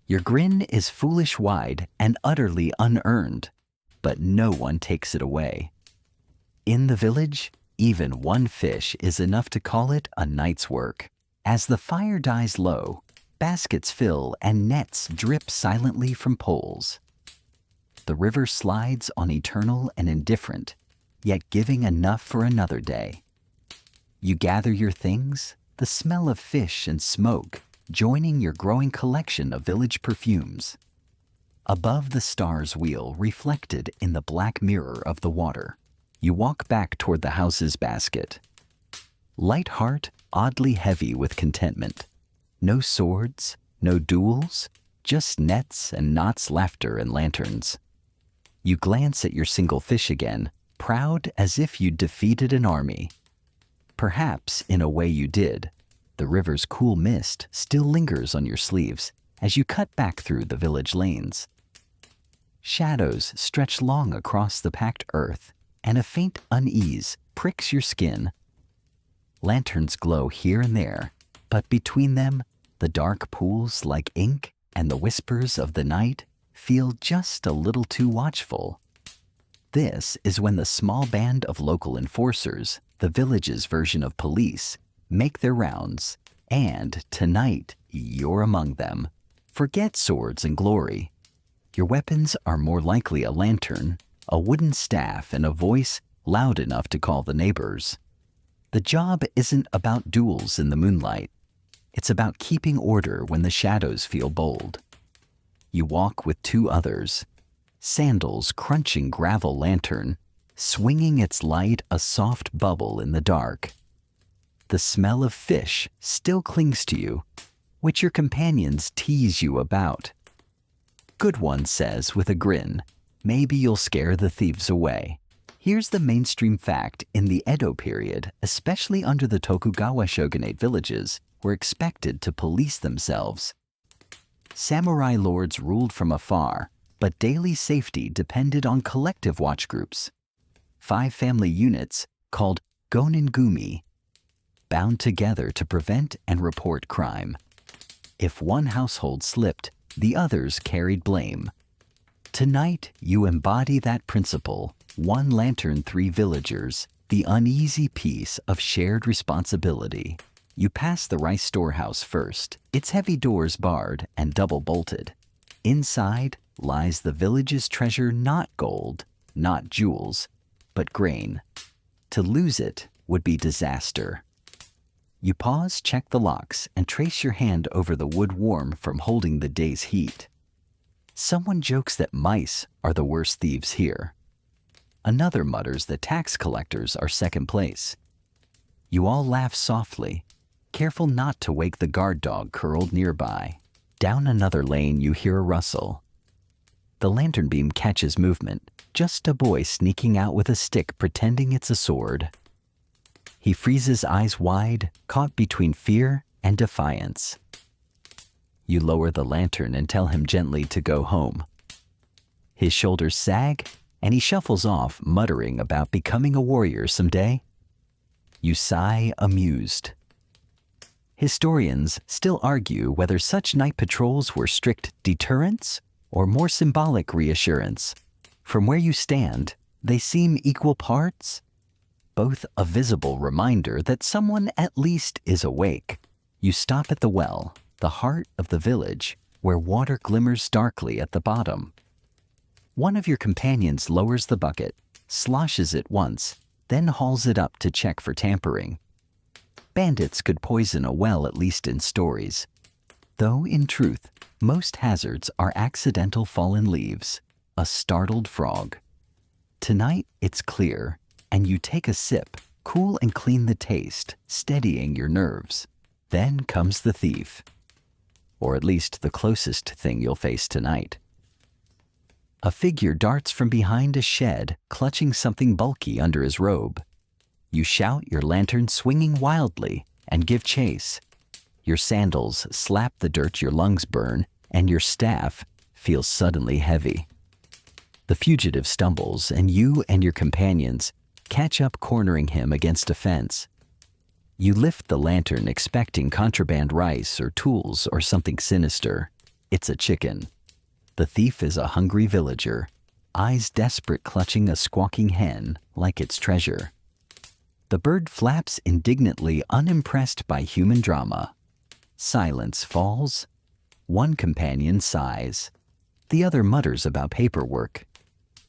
S1: Your grin is foolish wide and utterly unearned, but no one takes it away. In the village, even one fish is enough to call it a night's work. As the fire dies low, baskets fill and nets drip silently from poles. The river slides on eternal and indifferent, yet giving enough for another day. You gather your things, the smell of fish and smoke joining your growing collection of village perfumes. Above, the stars wheel reflected in the black mirror of the water. You walk back toward the house's basket. Light heart, oddly heavy with contentment. No swords, no duels, just nets and knots, laughter and lanterns. You glance at your single fish again, proud as if you'd defeated an army. Perhaps in a way you did. The river's cool mist still lingers on your sleeves as you cut back through the village lanes. Shadows stretch long across the packed earth, and a faint unease pricks your skin. Lanterns glow here and there, but between them, the dark pools like ink and the whispers of the night feel just a little too watchful. This is when the small band of local enforcers, the village's version of police, make their rounds, and tonight you're among them. Forget swords and glory. Your weapons are more likely a lantern, a wooden staff, and a voice loud enough to call the neighbors. The job isn't about duels in the moonlight. It's about keeping order when the shadows feel bold. You walk with two others, sandals crunching gravel lantern, swinging its light a soft bubble in the dark. The smell of fish still clings to you, which your companions tease you about. Good one says with a grin, maybe you'll scare the thieves away. Here's the mainstream fact: in the Edo period, especially under the Tokugawa shogunate, villages were expected to police themselves. Samurai lords ruled from afar, but daily safety depended on collective watch groups. 5 family units, called gonengumi, bound together to prevent and report crime. If one household slipped, the others carried blame. Tonight, you embody that principle. 1 lantern, 3 villagers, the uneasy peace of shared responsibility. You pass the rice storehouse first, its heavy doors barred and double-bolted. Inside lies the village's treasure, not gold, not jewels, but grain. To lose it would be disaster. You pause, check the locks, and trace your hand over the wood warm from holding the day's heat. Someone jokes that mice are the worst thieves here. Another mutters that tax collectors are second place. You all laugh softly, careful not to wake the guard dog curled nearby. Down another lane you hear a rustle. The lantern beam catches movement, just a boy sneaking out with a stick pretending it's a sword. He freezes, eyes wide, caught between fear and defiance. You lower the lantern and tell him gently to go home. His shoulders sag, and he shuffles off, muttering about becoming a warrior someday. You sigh, amused. Historians still argue whether such night patrols were strict deterrence or more symbolic reassurance. From where you stand, they seem equal parts, both a visible reminder that someone at least is awake. You stop at the well, the heart of the village, where water glimmers darkly at the bottom. One of your companions lowers the bucket, sloshes it once, then hauls it up to check for tampering. Bandits could poison a well, at least in stories. Though, in truth, most hazards are accidental fallen leaves, a startled frog. Tonight, it's clear, and you take a sip, cool and clean the taste, steadying your nerves. Then comes the thief. Or at least the closest thing you'll face tonight. A figure darts from behind a shed, clutching something bulky under his robe. You shout, your lantern swinging wildly, and give chase. Your sandals slap the dirt your lungs burn, and your staff feels suddenly heavy. The fugitive stumbles, and you and your companions catch up, cornering him against a fence. You lift the lantern, expecting contraband rice or tools or something sinister. It's a chicken. The thief is a hungry villager, eyes desperate, clutching a squawking hen like its treasure. The bird flaps indignantly, unimpressed by human drama. Silence falls. One companion sighs. The other mutters about paperwork.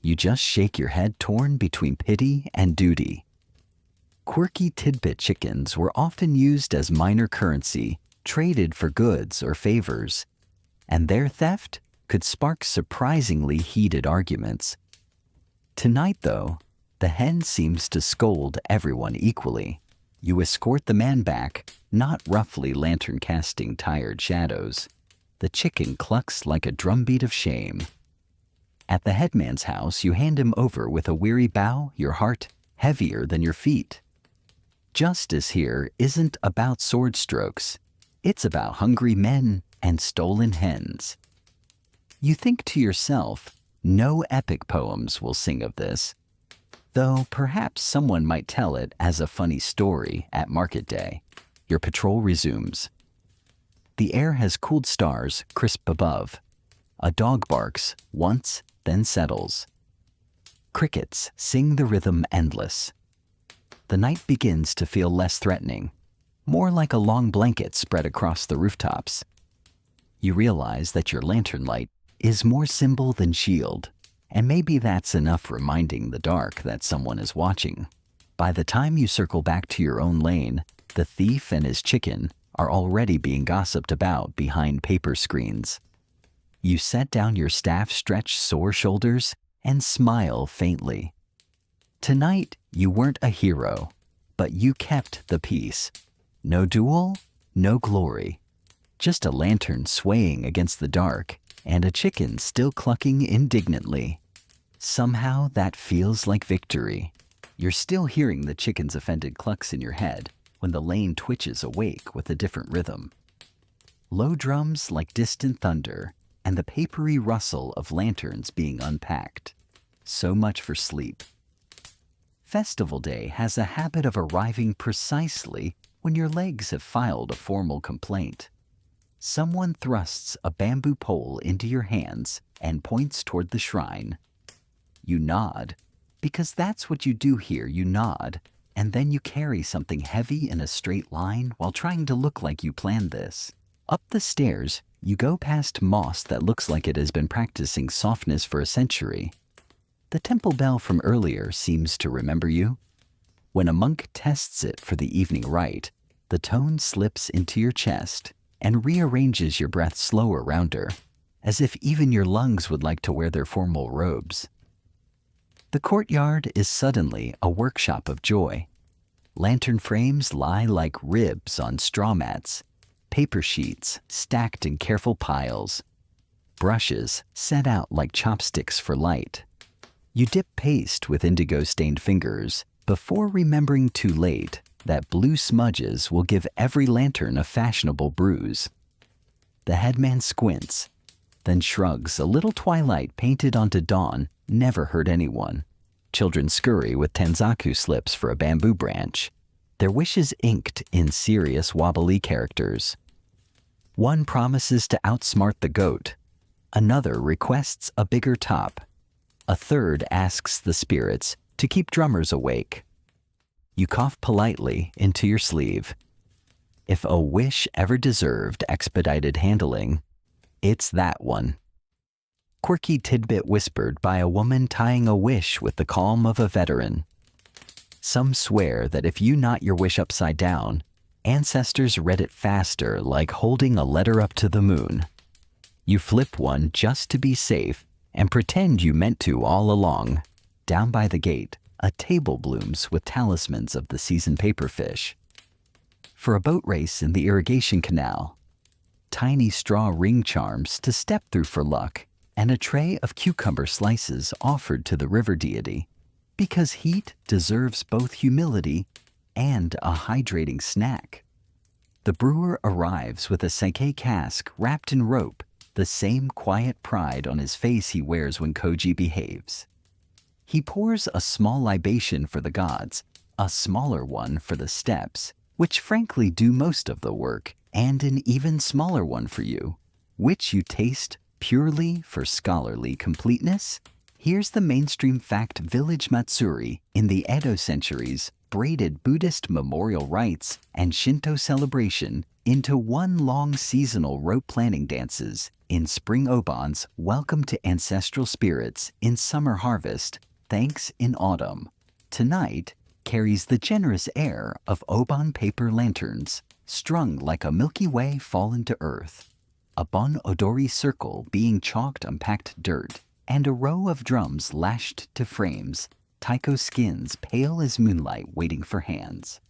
S1: You just shake your head, torn between pity and duty. Quirky tidbit chickens were often used as minor currency, traded for goods or favors, and their theft could spark surprisingly heated arguments. Tonight, though, the hen seems to scold everyone equally. You escort the man back, not roughly lantern-casting tired shadows. The chicken clucks like a drumbeat of shame. At the headman's house, you hand him over with a weary bow, your heart heavier than your feet. Justice here isn't about sword strokes. It's about hungry men and stolen hens. You think to yourself, no epic poems will sing of this, though perhaps someone might tell it as a funny story at market day. Your patrol resumes. The air has cooled, stars crisp above. A dog barks once, then settles. Crickets sing the rhythm endless. The night begins to feel less threatening, more like a long blanket spread across the rooftops. You realize that your lantern light is more symbol than shield, and maybe that's enough, reminding the dark that someone is watching. By the time you circle back to your own lane, the thief and his chicken are already being gossiped about behind paper screens. You set down your staff, stretch sore shoulders, and smile faintly. Tonight, you weren't a hero, but you kept the peace. No duel, no glory. Just a lantern swaying against the dark, and a chicken still clucking indignantly. Somehow that feels like victory. You're still hearing the chicken's offended clucks in your head when the lane twitches awake with a different rhythm. Low drums like distant thunder, and the papery rustle of lanterns being unpacked. So much for sleep. Festival day has a habit of arriving precisely when your legs have filed a formal complaint. Someone thrusts a bamboo pole into your hands and points toward the shrine. You nod, because that's what you do here. You nod, and then you carry something heavy in a straight line while trying to look like you planned this. Up the stairs, you go past moss that looks like it has been practicing softness for a century. The temple bell from earlier seems to remember you. When a monk tests it for the evening rite, the tone slips into your chest and rearranges your breath slower around her, as if even your lungs would like to wear their formal robes. The courtyard is suddenly a workshop of joy. Lantern frames lie like ribs on straw mats, paper sheets stacked in careful piles, brushes set out like chopsticks for light. You dip paste with indigo-stained fingers before remembering too late that blue smudges will give every lantern a fashionable bruise. The headman squints, then shrugs. A little twilight painted onto dawn never hurt anyone. Children scurry with tanzaku slips for a bamboo branch, their wishes inked in serious wobbly characters. One promises to outsmart the goat. Another requests a bigger top. A third asks the spirits to keep drummers awake. You cough politely into your sleeve. If a wish ever deserved expedited handling, it's that one. Quirky tidbit whispered by a woman tying a wish with the calm of a veteran. Some swear that if you knot your wish upside down, ancestors read it faster, like holding a letter up to the moon. You flip one just to be safe and pretend you meant to all along. Down by the gate, a table blooms with talismans of the seasoned paperfish. For a boat race in the irrigation canal, tiny straw ring charms to step through for luck, and a tray of cucumber slices offered to the river deity, because heat deserves both humility and a hydrating snack. The brewer arrives with a sake cask wrapped in rope, the same quiet pride on his face he wears when Koji behaves. He pours a small libation for the gods, a smaller one for the steps, which frankly do most of the work, and an even smaller one for you, which you taste purely for scholarly completeness. Here's the mainstream fact: village matsuri in the Edo centuries braided Buddhist memorial rites and Shinto celebration into one long seasonal rope planting dances. In spring, obans welcome to ancestral spirits. In summer, harvest thanks in autumn. Tonight carries the generous air of oban paper lanterns strung like a Milky Way fallen to earth, a bon odori circle being chalked on packed dirt, and a row of drums lashed to frames, taiko skins pale as moonlight waiting for hands.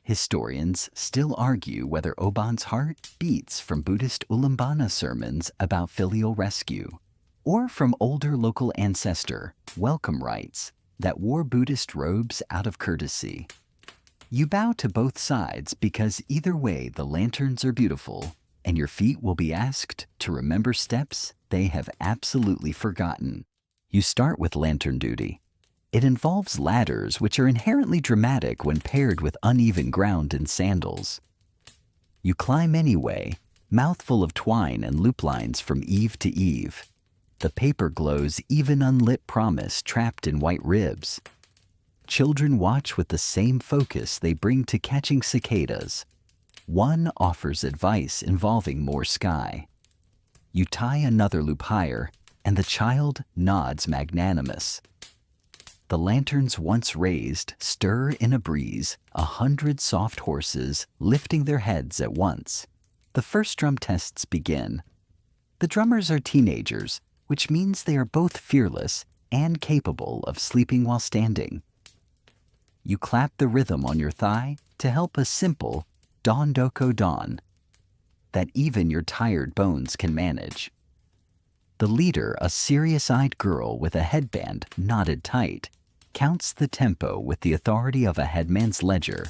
S1: Historians still argue whether Oban's heart beats from Buddhist Ulambana sermons about filial rescue, or from older local ancestor welcome rites that wore Buddhist robes out of courtesy. You bow to both sides because either way the lanterns are beautiful, and your feet will be asked to remember steps they have absolutely forgotten. You start with lantern duty. It involves ladders, which are inherently dramatic when paired with uneven ground and sandals. You climb anyway, mouthful of twine and loop lines from eave to eave. The paper glows even unlit promise trapped in white ribs. Children watch with the same focus they bring to catching cicadas. One offers advice involving more sky. You tie another loop higher, and the child nods magnanimous. The lanterns once raised stir in a breeze, 100 soft horses lifting their heads at once. The first drum tests begin. The drummers are teenagers, which means they are both fearless and capable of sleeping while standing. You clap the rhythm on your thigh to help a simple don doko don that even your tired bones can manage. The leader, a serious-eyed girl with a headband knotted tight, counts the tempo with the authority of a headman's ledger.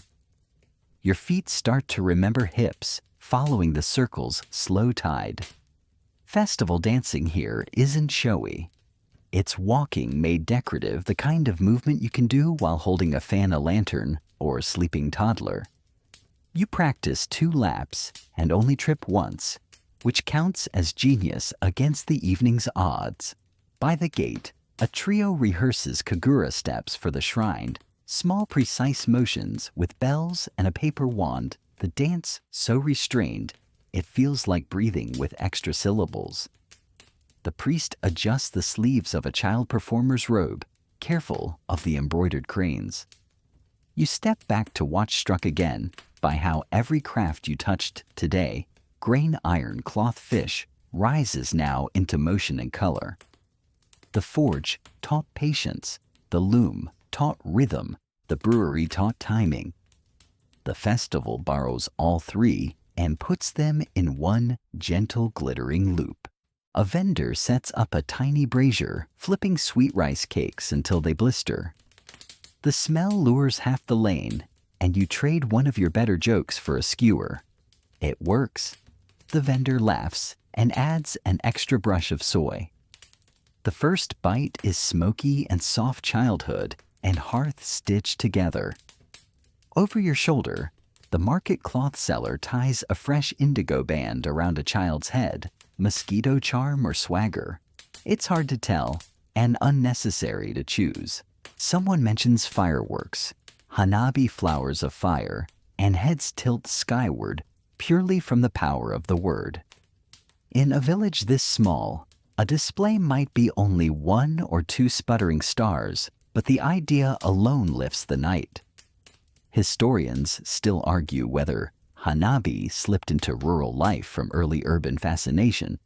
S1: Your feet start to remember hips, following the circle's slow tide. Festival dancing here isn't showy. It's walking made decorative, the kind of movement you can do while holding a fan, a lantern, or a sleeping toddler. You practice 2 laps and only trip once, which counts as genius against the evening's odds. By the gate, a trio rehearses kagura steps for the shrine, small precise motions with bells and a paper wand, the dance so restrained it feels like breathing with extra syllables. The priest adjusts the sleeves of a child performer's robe, careful of the embroidered cranes. You step back to watch struck again by how every craft you touched today, grain iron, cloth, fish, rises now into motion and color. The forge taught patience, the loom taught rhythm, the brewery taught timing. The festival borrows all 3 and puts them in one gentle glittering loop. A vendor sets up a tiny brazier, flipping sweet rice cakes until they blister. The smell lures half the lane, and you trade one of your better jokes for a skewer. It works. The vendor laughs and adds an extra brush of soy. The first bite is smoky and soft childhood and hearth stitched together. Over your shoulder, the market cloth seller ties a fresh indigo band around a child's head, mosquito charm or swagger. It's hard to tell and unnecessary to choose. Someone mentions fireworks, hanabi, flowers of fire, and heads tilt skyward purely from the power of the word. In a village this small, a display might be only 1 or 2 sputtering stars, but the idea alone lifts the night. Historians still argue whether hanabi slipped into rural life from early urban fascination,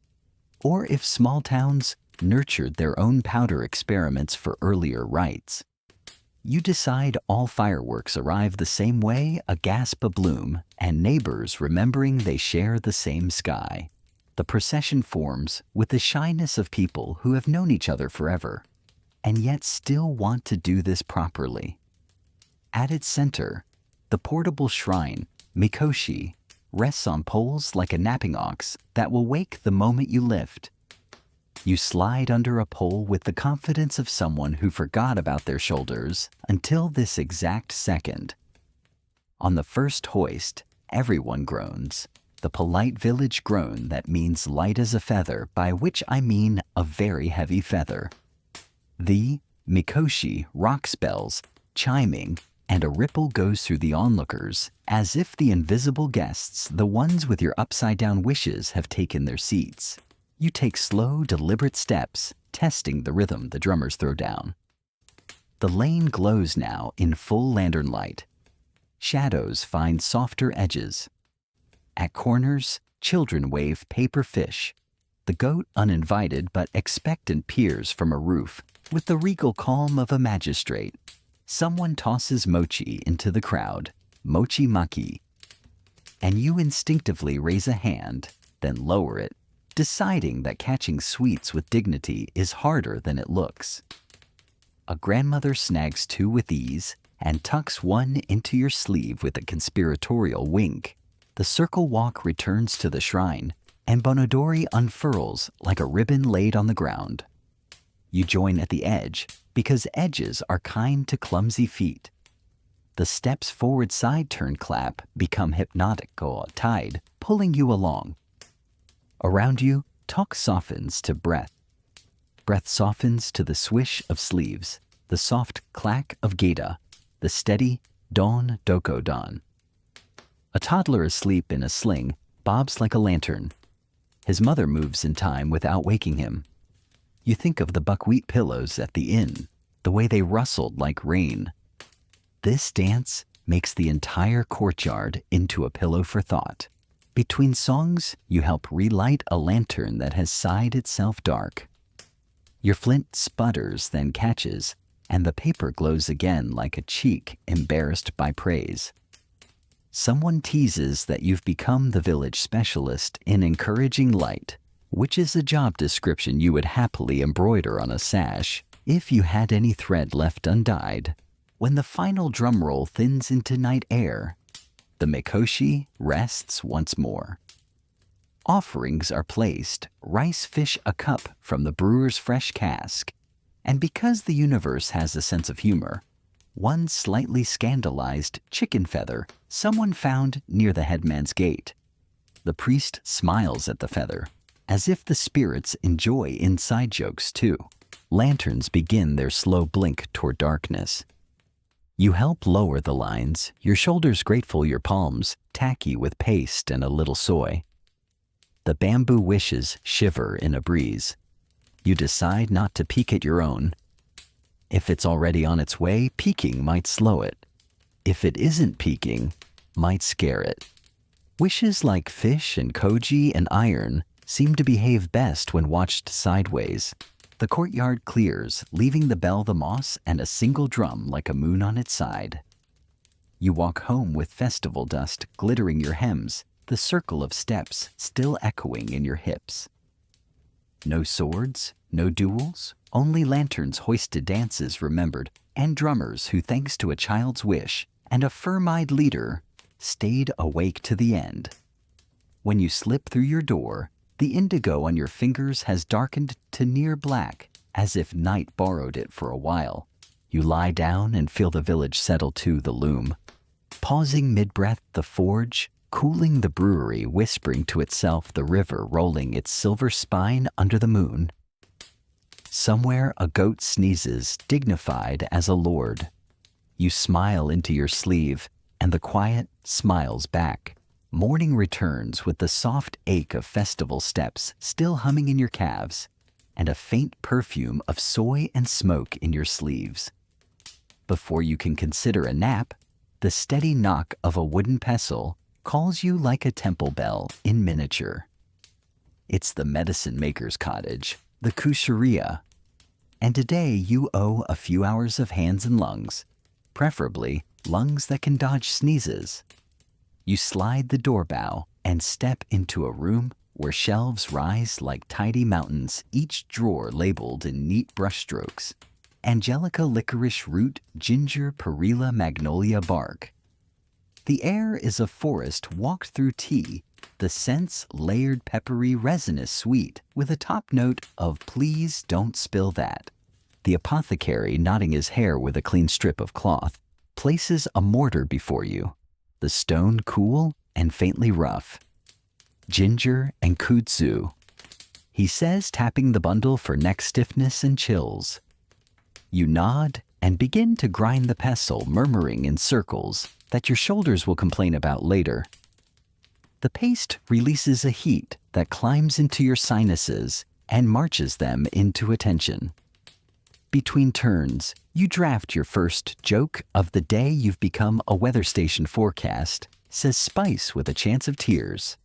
S1: or if small towns nurtured their own powder experiments for earlier rites. You decide all fireworks arrive the same way, a gasp of bloom, and neighbors remembering they share the same sky. The procession forms with the shyness of people who have known each other forever, and yet still want to do this properly. At its center, the portable shrine, mikoshi, rests on poles like a napping ox that will wake the moment you lift. You slide under a pole with the confidence of someone who forgot about their shoulders until this exact second. On the first hoist, everyone groans. The polite village groan that means light as a feather, by which I mean a very heavy feather. The mikoshi rocks bells, chiming, and a ripple goes through the onlookers, as if the invisible guests, the ones with your upside-down wishes, have taken their seats. You take slow, deliberate steps, testing the rhythm the drummers throw down. The lane glows now in full lantern light. Shadows find softer edges. At corners, children wave paper fish. The goat, uninvited but expectant, peers from a roof with the regal calm of a magistrate. Someone tosses mochi into the crowd, mochi maki, and you instinctively raise a hand, then lower it, deciding that catching sweets with dignity is harder than it looks. A grandmother snags 2 with ease and tucks one into your sleeve with a conspiratorial wink. The circle walk returns to the shrine, and Bonodori unfurls like a ribbon laid on the ground. You join at the edge because edges are kind to clumsy feet. The steps forward side turn clap become hypnotic, tide, pulling you along. Around you, talk softens to breath. Breath softens to the swish of sleeves, the soft clack of geta, the steady don doko don. A toddler asleep in a sling bobs like a lantern. His mother moves in time without waking him. You think of the buckwheat pillows at the inn, the way they rustled like rain. This dance makes the entire courtyard into a pillow for thought. Between songs, you help relight a lantern that has sighed itself dark. Your flint sputters, then catches, and the paper glows again like a cheek embarrassed by praise. Someone teases that you've become the village specialist in encouraging light, which is a job description you would happily embroider on a sash if you had any thread left undyed. When the final drum roll thins into night air, the mikoshi rests once more. offerings are placed, rice fish a cup from the brewer's fresh cask. And because the universe has a sense of humor, one slightly scandalized chicken feather someone found near the headman's gate. The priest smiles at the feather, as if the spirits enjoy inside jokes too. Lanterns begin their slow blink toward darkness. You help lower the lines, your shoulders grateful, your palms tacky with paste and a little soy. The bamboo wishes shiver in a breeze. You decide not to peek at your own. If it's already on its way, peeking might slow it. If it isn't peeking, might scare it. Wishes like fish and koji and iron seem to behave best when watched sideways. The courtyard clears, leaving the bell, the moss, and a single drum like a moon on its side. You walk home with festival dust glittering your hems, the circle of steps still echoing in your hips. No swords, no duels, only lanterns hoisted, dances remembered, and drummers who, thanks to a child's wish and a firm-eyed leader, stayed awake to the end. When you slip through your door, the indigo on your fingers has darkened to near black, as if night borrowed it for a while. You lie down and feel the village settle to the loom. Pausing mid-breath, the forge, cooling the brewery, whispering to itself, the river rolling its silver spine under the moon. Somewhere a goat sneezes, dignified as a lord. You smile into your sleeve, and the quiet smiles back. Morning returns with the soft ache of festival steps still humming in your calves, and a faint perfume of soy and smoke in your sleeves. Before you can consider a nap, the steady knock of a wooden pestle calls you like a temple bell in miniature. It's the medicine maker's cottage, the kusharia. And today you owe a few hours of hands and lungs, preferably lungs that can dodge sneezes. You slide the doorbell and step into a room where shelves rise like tidy mountains, each drawer labeled in neat brushstrokes. Angelica, licorice root, ginger, perilla, magnolia bark. The air is a forest walked through tea, the scents layered, peppery, resinous, sweet, with a top note of please don't spill that. The apothecary, knotting his hair with a clean strip of cloth, places a mortar before you, the stone cool and faintly rough. Ginger and kudzu, he says, tapping the bundle for neck stiffness and chills. You nod and begin to grind the pestle, murmuring in circles that your shoulders will complain about later. The paste releases a heat that climbs into your sinuses and marches them into attention. Between turns, you draft your first joke of the day. You've become a weather station forecast, says spice with a chance of tears.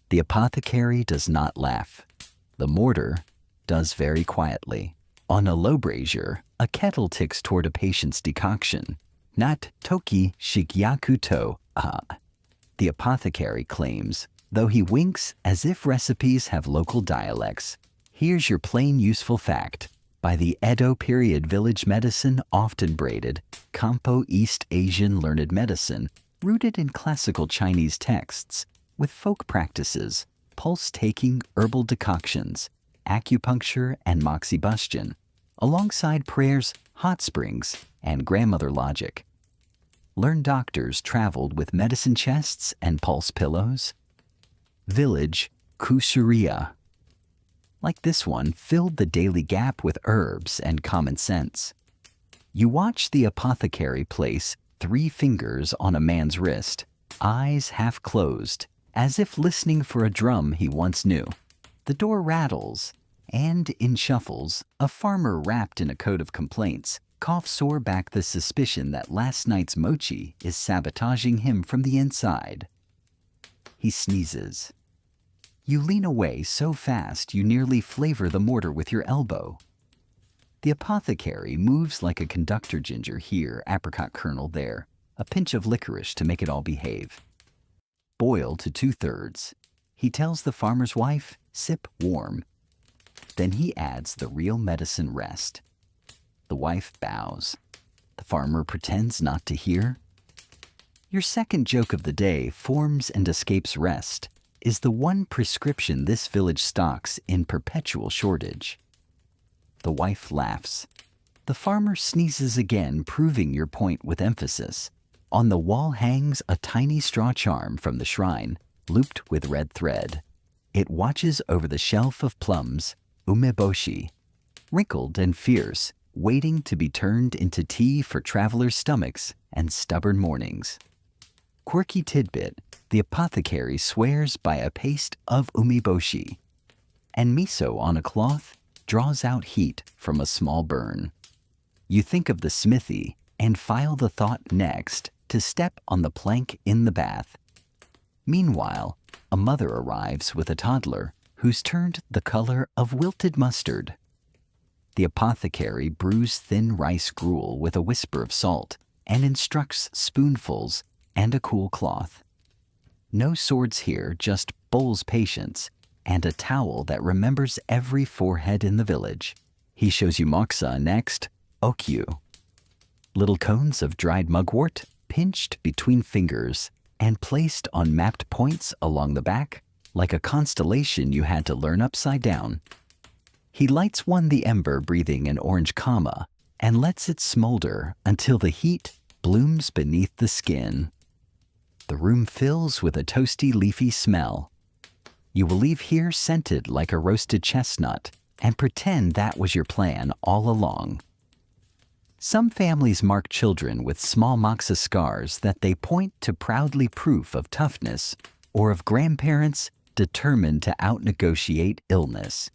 S1: The apothecary does not laugh. The mortar does very quietly. On a low brazier, a kettle ticks toward a patient's decoction. Not toki shigyaku to, the apothecary claims, though he winks as if recipes have local dialects. Here's your plain useful fact. By the Edo period, village medicine often braided, Kampo East Asian learned medicine, rooted in classical Chinese texts, with folk practices, pulse-taking herbal decoctions, acupuncture and moxibustion, alongside prayers, hot springs, and grandmother logic. Learned doctors traveled with medicine chests and pulse pillows. Village kusharia, like this one, filled the daily gap with herbs and common sense. You watch the apothecary place 3 fingers on a man's wrist, eyes half closed, as if listening for a drum he once knew. The door rattles, and in shuffles, a farmer wrapped in a coat of complaints coughs sore back the suspicion that last night's mochi is sabotaging him from the inside. He sneezes. You lean away so fast you nearly flavor the mortar with your elbow. The apothecary moves like a conductor, ginger here, apricot kernel there, a pinch of licorice to make it all behave. Boil to 2/3. He tells the farmer's wife, sip warm. Then he adds the real medicine rest. The wife bows. The farmer pretends not to hear. Your second joke of the day forms and escapes rest. is the one prescription this village stocks in perpetual shortage. The wife laughs. The farmer sneezes again, proving your point with emphasis. On the wall hangs a tiny straw charm from the shrine, looped with red thread. It watches over the shelf of plums, umeboshi, wrinkled and fierce, waiting to be turned into tea for travelers' stomachs and stubborn mornings. Quirky tidbit, the apothecary swears by a paste of umeboshi, and miso on a cloth draws out heat from a small burn. You think of the smithy and file the thought next to step on the plank in the bath. Meanwhile, a mother arrives with a toddler who's turned the color of wilted mustard. The apothecary brews thin rice gruel with a whisper of salt and instructs spoonfuls and a cool cloth. No swords here, just bowls patience and a towel that remembers every forehead in the village. He shows you moxa next, okyu. Little cones of dried mugwort, pinched between fingers and placed on mapped points along the back, like a constellation you had to learn upside down. He lights one the ember breathing an orange kama and lets it smolder until the heat blooms beneath the skin. The room fills with a toasty, leafy smell. You will leave here scented like a roasted chestnut and pretend that was your plan all along. Some families mark children with small moxa scars that they point to proudly proof of toughness or of grandparents determined to outnegotiate illness.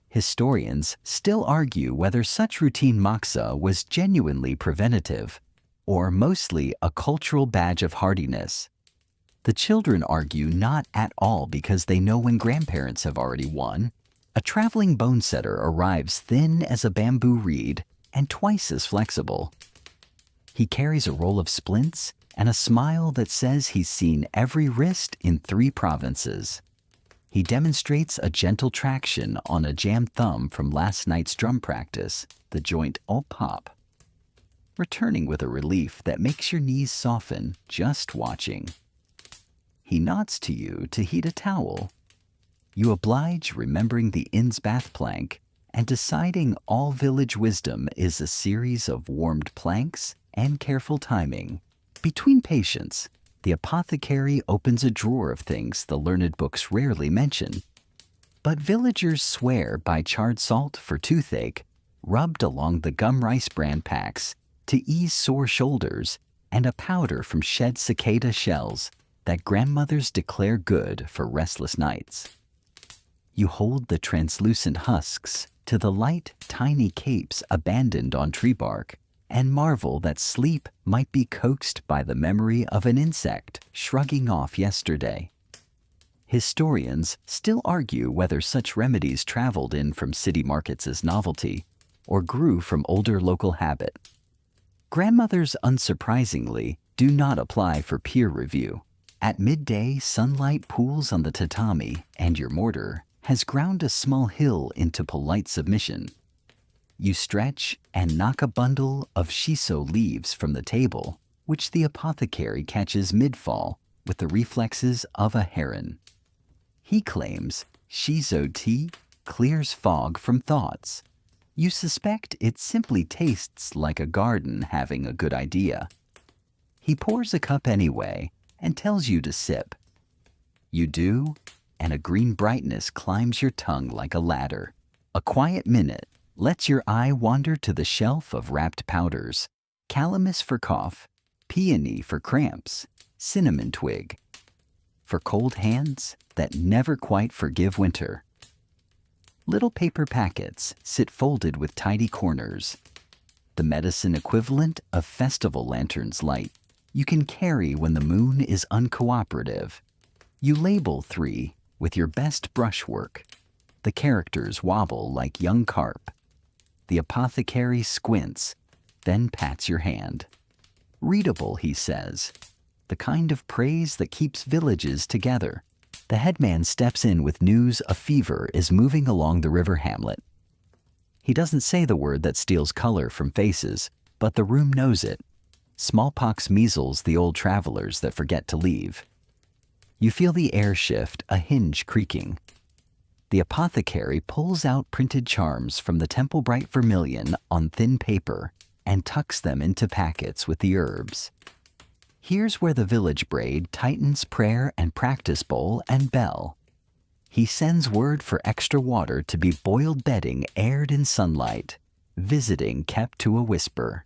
S1: Historians still argue whether such routine moxa was genuinely preventative or mostly a cultural badge of hardiness. The children argue not at all because they know when grandparents have already won. A traveling bone setter arrives thin as a bamboo reed and twice as flexible. He carries a roll of splints and a smile that says he's seen every wrist in 3 provinces. He demonstrates a gentle traction on a jammed thumb from last night's drum practice, the joint au pop, returning with a relief that makes your knees soften just watching. He nods to you to heat a towel. You oblige, remembering the inn's bath plank and deciding all village wisdom is a series of warmed planks and careful timing. Between patients, the apothecary opens a drawer of things the learned books rarely mention. But villagers swear by charred salt for toothache, rubbed along the gum rice bran packs to ease sore shoulders, and a powder from shed cicada shells that grandmothers declare good for restless nights. You hold the translucent husks to the light, tiny capes abandoned on tree bark and marvel that sleep might be coaxed by the memory of an insect shrugging off yesterday. Historians still argue whether such remedies traveled in from city markets as novelty or grew from older local habit. Grandmothers, unsurprisingly, do not apply for peer review. At midday, sunlight pools on the tatami, and your mortar has ground a small hill into polite submission. You stretch and knock a bundle of shiso leaves from the table, which the apothecary catches mid-fall with the reflexes of a heron. He claims shiso tea clears fog from thoughts. You suspect it simply tastes like a garden having a good idea. He pours a cup anyway and tells you to sip. You do, and a green brightness climbs your tongue like a ladder. A quiet minute lets your eye wander to the shelf of wrapped powders, calamus for cough, peony for cramps, cinnamon twig for cold hands that never quite forgive winter. Little paper packets sit folded with tidy corners, the medicine equivalent of festival lanterns light you can carry when the moon is uncooperative. You label 3 with your best brushwork. The characters wobble like young carp. The apothecary squints, then pats your hand. Readable, he says, the kind of praise that keeps villages together. The headman steps in with news a fever is moving along the river hamlet. He doesn't say the word that steals color from faces, but the room knows it. Smallpox measles the old travelers that forget to leave. You feel the air shift, a hinge creaking. The apothecary pulls out printed charms from the temple bright vermilion on thin paper and tucks them into packets with the herbs. Here's where the village braid tightens prayer and practice bowl and bell. He sends word for extra water to be boiled bedding aired in sunlight, visiting kept to a whisper.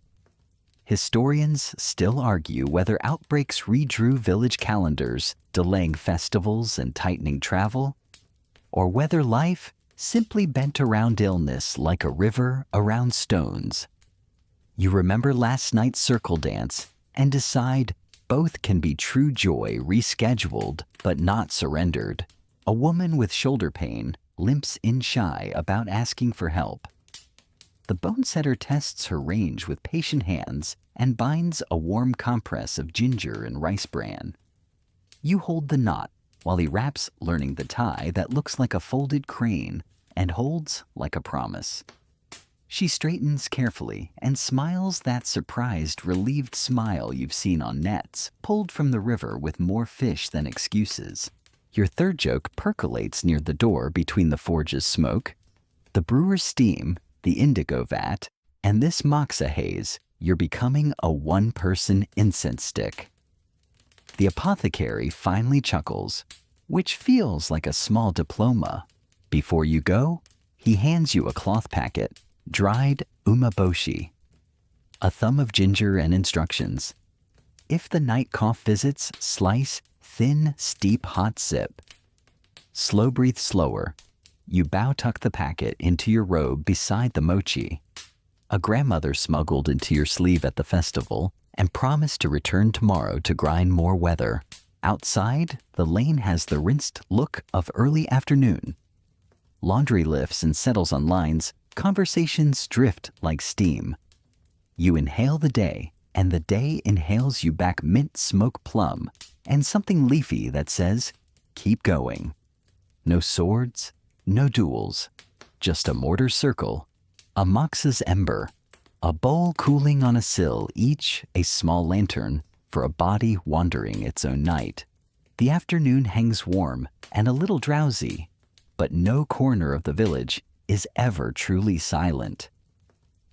S1: Historians still argue whether outbreaks redrew village calendars, delaying festivals and tightening travel, or whether life simply bent around illness like a river around stones. You remember last night's circle dance and decide both can be true joy rescheduled but not surrendered. A woman with shoulder pain limps in shy about asking for help. The bone setter tests her range with patient hands and binds a warm compress of ginger and rice bran. You hold the knot while he wraps, learning the tie that looks like a folded crane and holds like a promise. She straightens carefully and smiles that surprised, relieved smile you've seen on nets pulled from the river with more fish than excuses. Your third joke percolates near the door between the forge's smoke, the brewer's steam, the indigo vat, and this moxa haze. You're becoming a one-person incense stick. The apothecary finally chuckles, which feels like a small diploma. Before you go, he hands you a cloth packet, dried umeboshi, a thumb of ginger and instructions. If the night cough visits, slice, thin, steep, hot sip. Slow breathe slower. You bow tuck the packet into your robe beside the mochi. A grandmother smuggled into your sleeve at the festival and promised to return tomorrow to grind more weather. Outside, the lane has the rinsed look of early afternoon. Laundry lifts and settles on lines, conversations drift like steam. You inhale the day, and the day inhales you back mint smoke plum and something leafy that says, keep going. No swords, no duels, just a mortar circle, a moxa's ember, a bowl cooling on a sill, each a small lantern for a body wandering its own night. The afternoon hangs warm and a little drowsy, but no corner of the village is ever truly silent.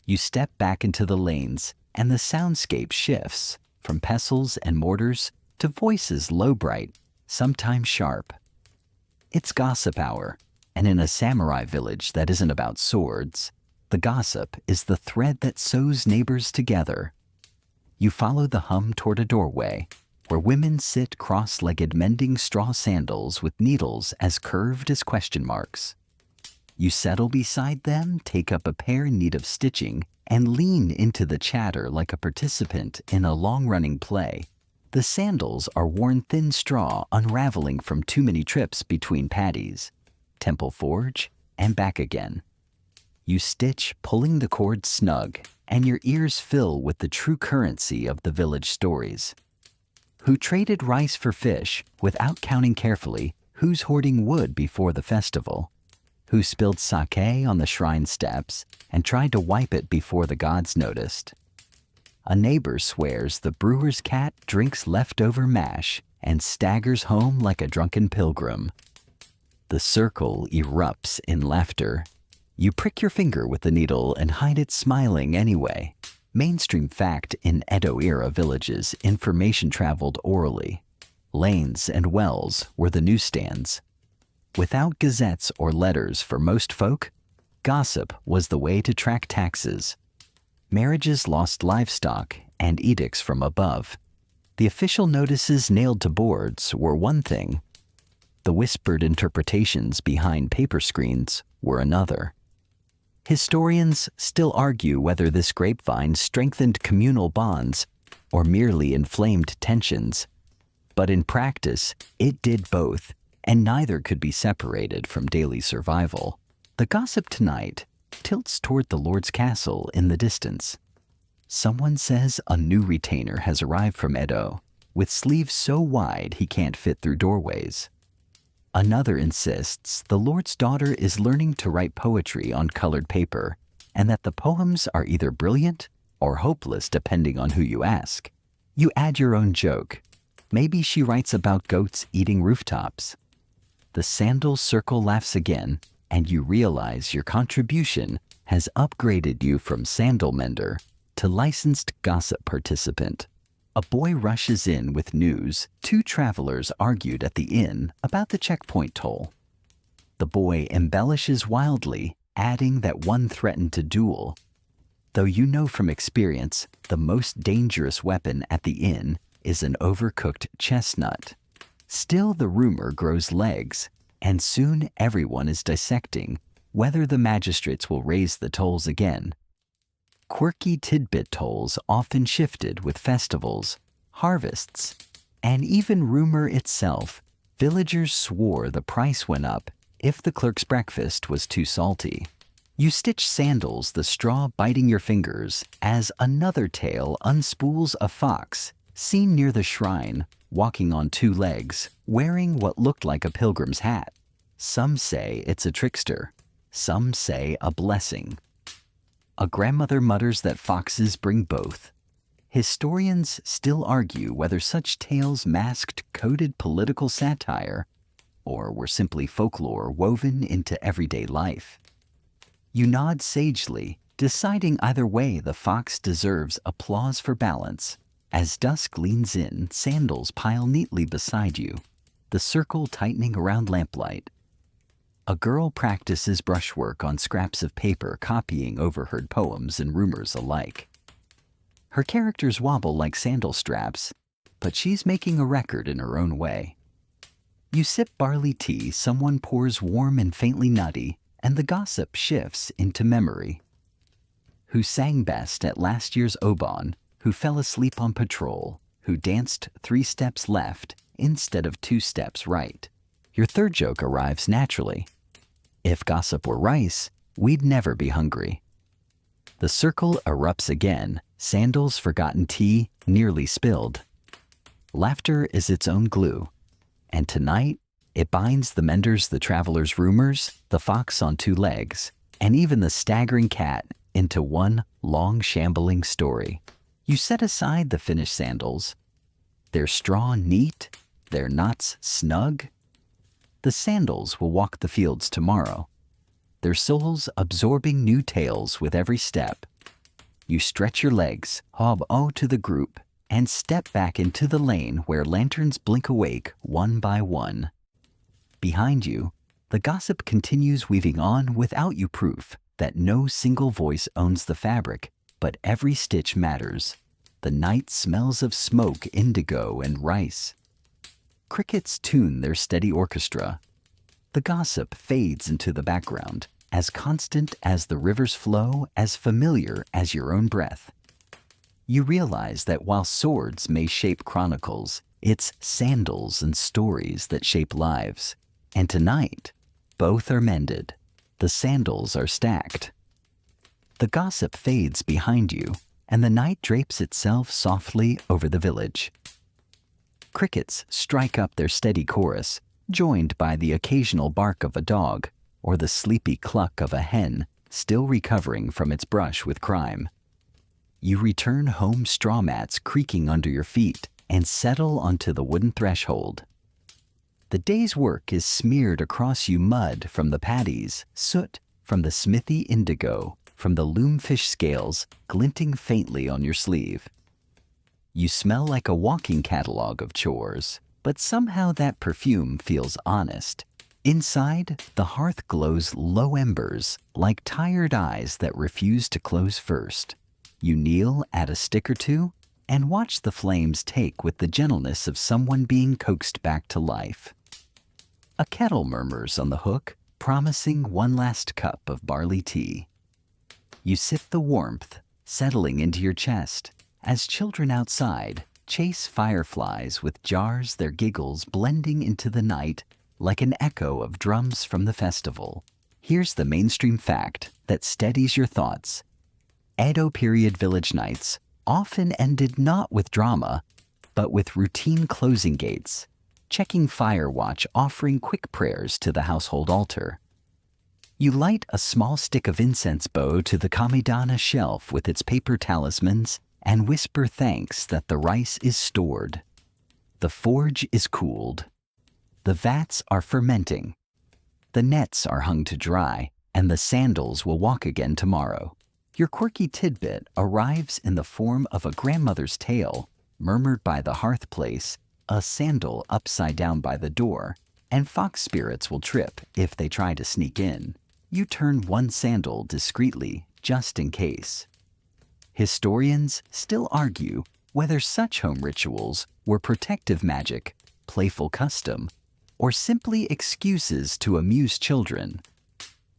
S1: You step back into the lanes and the soundscape shifts from pestles and mortars to voices low bright, sometimes sharp. It's gossip hour, and in a samurai village that isn't about swords, the gossip is the thread that sews neighbors together. You follow the hum toward a doorway where women sit cross-legged mending straw sandals with needles as curved as question marks. You settle beside them, take up a pair in need of stitching, and lean into the chatter like a participant in a long-running play. The sandals are worn thin straw unraveling from too many trips between patties, temple forge, and back again. You stitch, pulling the cord snug, and your ears fill with the true currency of the village stories. Who traded rice for fish without counting carefully who's hoarding wood before the festival? Who spilled sake on the shrine steps and tried to wipe it before the gods noticed? A neighbor swears the brewer's cat drinks leftover mash and staggers home like a drunken pilgrim. The circle erupts in laughter. You prick your finger with the needle and hide it smiling anyway. Mainstream fact in Edo-era villages, information traveled orally. Lanes and wells were the newsstands. Without gazettes or letters for most folk, gossip was the way to track taxes. Marriages lost livestock and edicts from above. The official notices nailed to boards were one thing. The whispered interpretations behind paper screens were another. Historians still argue whether this grapevine strengthened communal bonds or merely inflamed tensions. But in practice, it did both, and neither could be separated from daily survival. The gossip tonight tilts toward the Lord's castle in the distance. Someone says a new retainer has arrived from Edo, with sleeves so wide he can't fit through doorways. Another insists the Lord's daughter is learning to write poetry on colored paper, and that the poems are either brilliant or hopeless depending on who you ask. You add your own joke. Maybe she writes about goats eating rooftops. The sandal circle laughs again, and you realize your contribution has upgraded you from sandal mender to licensed gossip participant. A boy rushes in with news 2 travelers argued at the inn about the checkpoint toll. The boy embellishes wildly, adding that one threatened to duel. Though you know from experience, the most dangerous weapon at the inn is an overcooked chestnut. Still, the rumor grows legs, and soon everyone is dissecting whether the magistrates will raise the tolls again. Quirky tidbit tolls often shifted with festivals, harvests, and even rumor itself. Villagers swore the price went up if the clerk's breakfast was too salty. You stitch sandals, the straw biting your fingers, as another tale unspools a fox seen near the shrine, walking on 2 legs, wearing what looked like a pilgrim's hat. Some say it's a trickster, some say a blessing. A grandmother mutters that foxes bring both. Historians still argue whether such tales masked coded political satire or were simply folklore woven into everyday life. You nod sagely, deciding either way the fox deserves applause for balance. As dusk leans in, sandals pile neatly beside you, the circle tightening around lamplight. A girl practices brushwork on scraps of paper, copying overheard poems and rumors alike. Her characters wobble like sandal straps, but she's making a record in her own way. You sip barley tea someone pours warm and faintly nutty, and the gossip shifts into memory. Who sang best at last year's Oban? Who fell asleep on patrol? Who danced 3 steps left instead of 2 steps right? Your third joke arrives naturally. If gossip were rice, we'd never be hungry. The circle erupts again, sandals, forgotten tea, nearly spilled. Laughter is its own glue, and tonight it binds the menders, the travelers' rumors, the fox on 2 legs, and even the staggering cat into one long shambling story. You set aside the finished sandals. Their straw neat, their knots snug. The sandals will walk the fields tomorrow, their souls absorbing new tales with every step. You stretch your legs, hob to the group, and step back into the lane where lanterns blink awake one by one. Behind you, the gossip continues weaving on without you, proof that no single voice owns the fabric, but every stitch matters. The night smells of smoke, indigo, and rice. Crickets tune their steady orchestra. The gossip fades into the background, as constant as the river's flow, as familiar as your own breath. You realize that while swords may shape chronicles, it's sandals and stories that shape lives. And tonight, both are mended. The sandals are stacked. The gossip fades behind you, and the night drapes itself softly over the village. Crickets strike up their steady chorus, joined by the occasional bark of a dog or the sleepy cluck of a hen still recovering from its brush with crime. You return home, straw mats creaking under your feet, and settle onto the wooden threshold. The day's work is smeared across you, mud from the paddies, soot from the smithy, indigo from the loomfish scales glinting faintly on your sleeve. You smell like a walking catalog of chores, but somehow that perfume feels honest. Inside, the hearth glows low embers, like tired eyes that refuse to close first. You kneel, add a stick or 2, and watch the flames take with the gentleness of someone being coaxed back to life. A kettle murmurs on the hook, promising one last cup of barley tea. You sip the warmth, settling into your chest, as children outside chase fireflies with jars, their giggles blending into the night like an echo of drums from the festival. Here's the mainstream fact that steadies your thoughts. Edo period village nights often ended not with drama, but with routine closing gates, checking fire watch, offering quick prayers to the household altar. You light a small stick of incense bow to the kamidana shelf with its paper talismans and whisper thanks that the rice is stored. The forge is cooled. The vats are fermenting. The nets are hung to dry, and the sandals will walk again tomorrow. Your quirky tidbit arrives in the form of a grandmother's tale, murmured by the hearthplace, a sandal upside down by the door, and fox spirits will trip if they try to sneak in. You turn one sandal discreetly, just in case. Historians still argue whether such home rituals were protective magic, playful custom, or simply excuses to amuse children.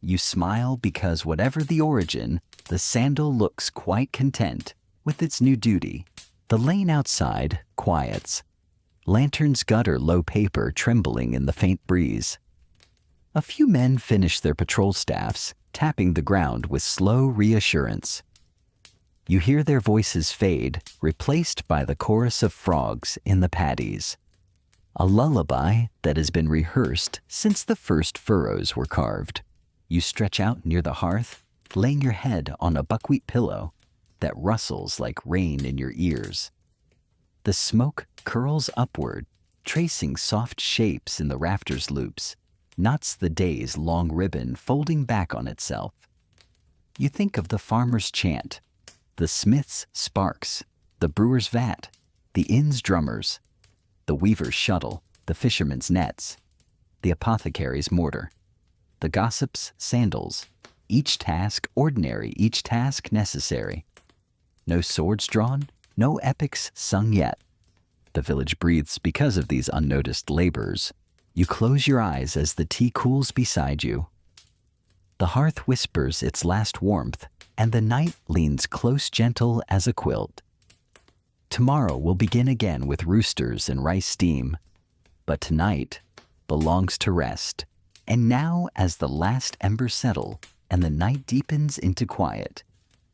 S1: You smile because whatever the origin, the sandal looks quite content with its new duty. The lane outside quiets. Lanterns gutter low paper trembling in the faint breeze. A few men finish their patrol staffs, tapping the ground with slow reassurance. You hear their voices fade, replaced by the chorus of frogs in the paddies. A lullaby that has been rehearsed since the first furrows were carved. You stretch out near the hearth, laying your head on a buckwheat pillow that rustles like rain in your ears. The smoke curls upward, tracing soft shapes in the rafters' loops, knots the day's long ribbon folding back on itself. You think of the farmer's chant, the smith's sparks, the brewer's vat, the inn's drummers, the weaver's shuttle, the fisherman's nets, the apothecary's mortar, the gossip's sandals, each task ordinary, each task necessary. No swords drawn, no epics sung yet. The village breathes because of these unnoticed labors. You close your eyes as the tea cools beside you. The hearth whispers its last warmth, and the night leans close, gentle as a quilt. Tomorrow will begin again with roosters and rice steam, but tonight belongs to rest. And now, as the last embers settle and the night deepens into quiet,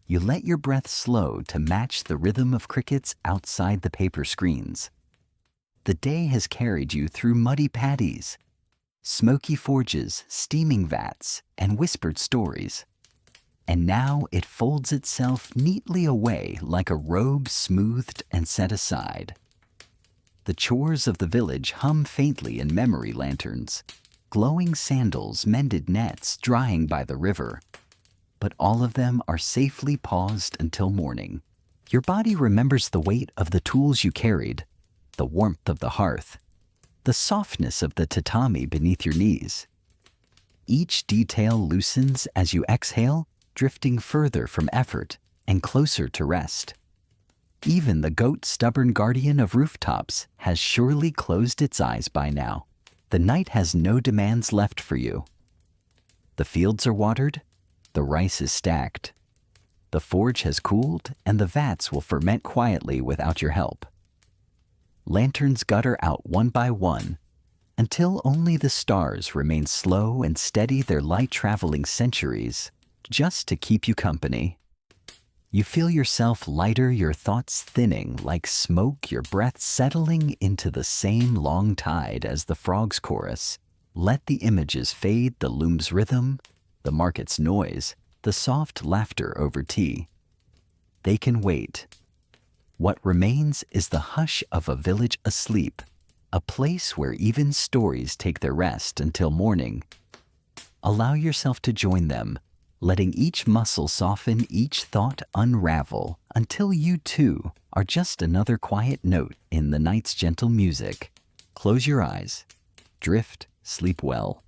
S1: you let your breath slow to match the rhythm of crickets outside the paper screens. The day has carried you through muddy paddies, smoky forges, steaming vats, and whispered stories. And now it folds itself neatly away like a robe smoothed and set aside. The chores of the village hum faintly in memory lanterns, glowing sandals, mended nets drying by the river. But all of them are safely paused until morning. Your body remembers the weight of the tools you carried, the warmth of the hearth, the softness of the tatami beneath your knees. Each detail loosens as you exhale, drifting further from effort and closer to rest. Even the goat stubborn guardian of rooftops has surely closed its eyes by now. The night has no demands left for you. The fields are watered, the rice is stacked. The forge has cooled, and the vats will ferment quietly without your help. Lanterns gutter out one by one, until only the stars remain slow and steady their light traveling centuries, just to keep you company. You feel yourself lighter, your thoughts thinning like smoke, your breath settling into the same long tide as the frog's chorus. Let the images fade, the loom's rhythm, the market's noise, the soft laughter over tea. They can wait. What remains is the hush of a village asleep, a place where even stories take their rest until morning. Allow yourself to join them, letting each muscle soften, each thought unravel, until you too are just another quiet note in the night's gentle music. Close your eyes, drift, sleep well.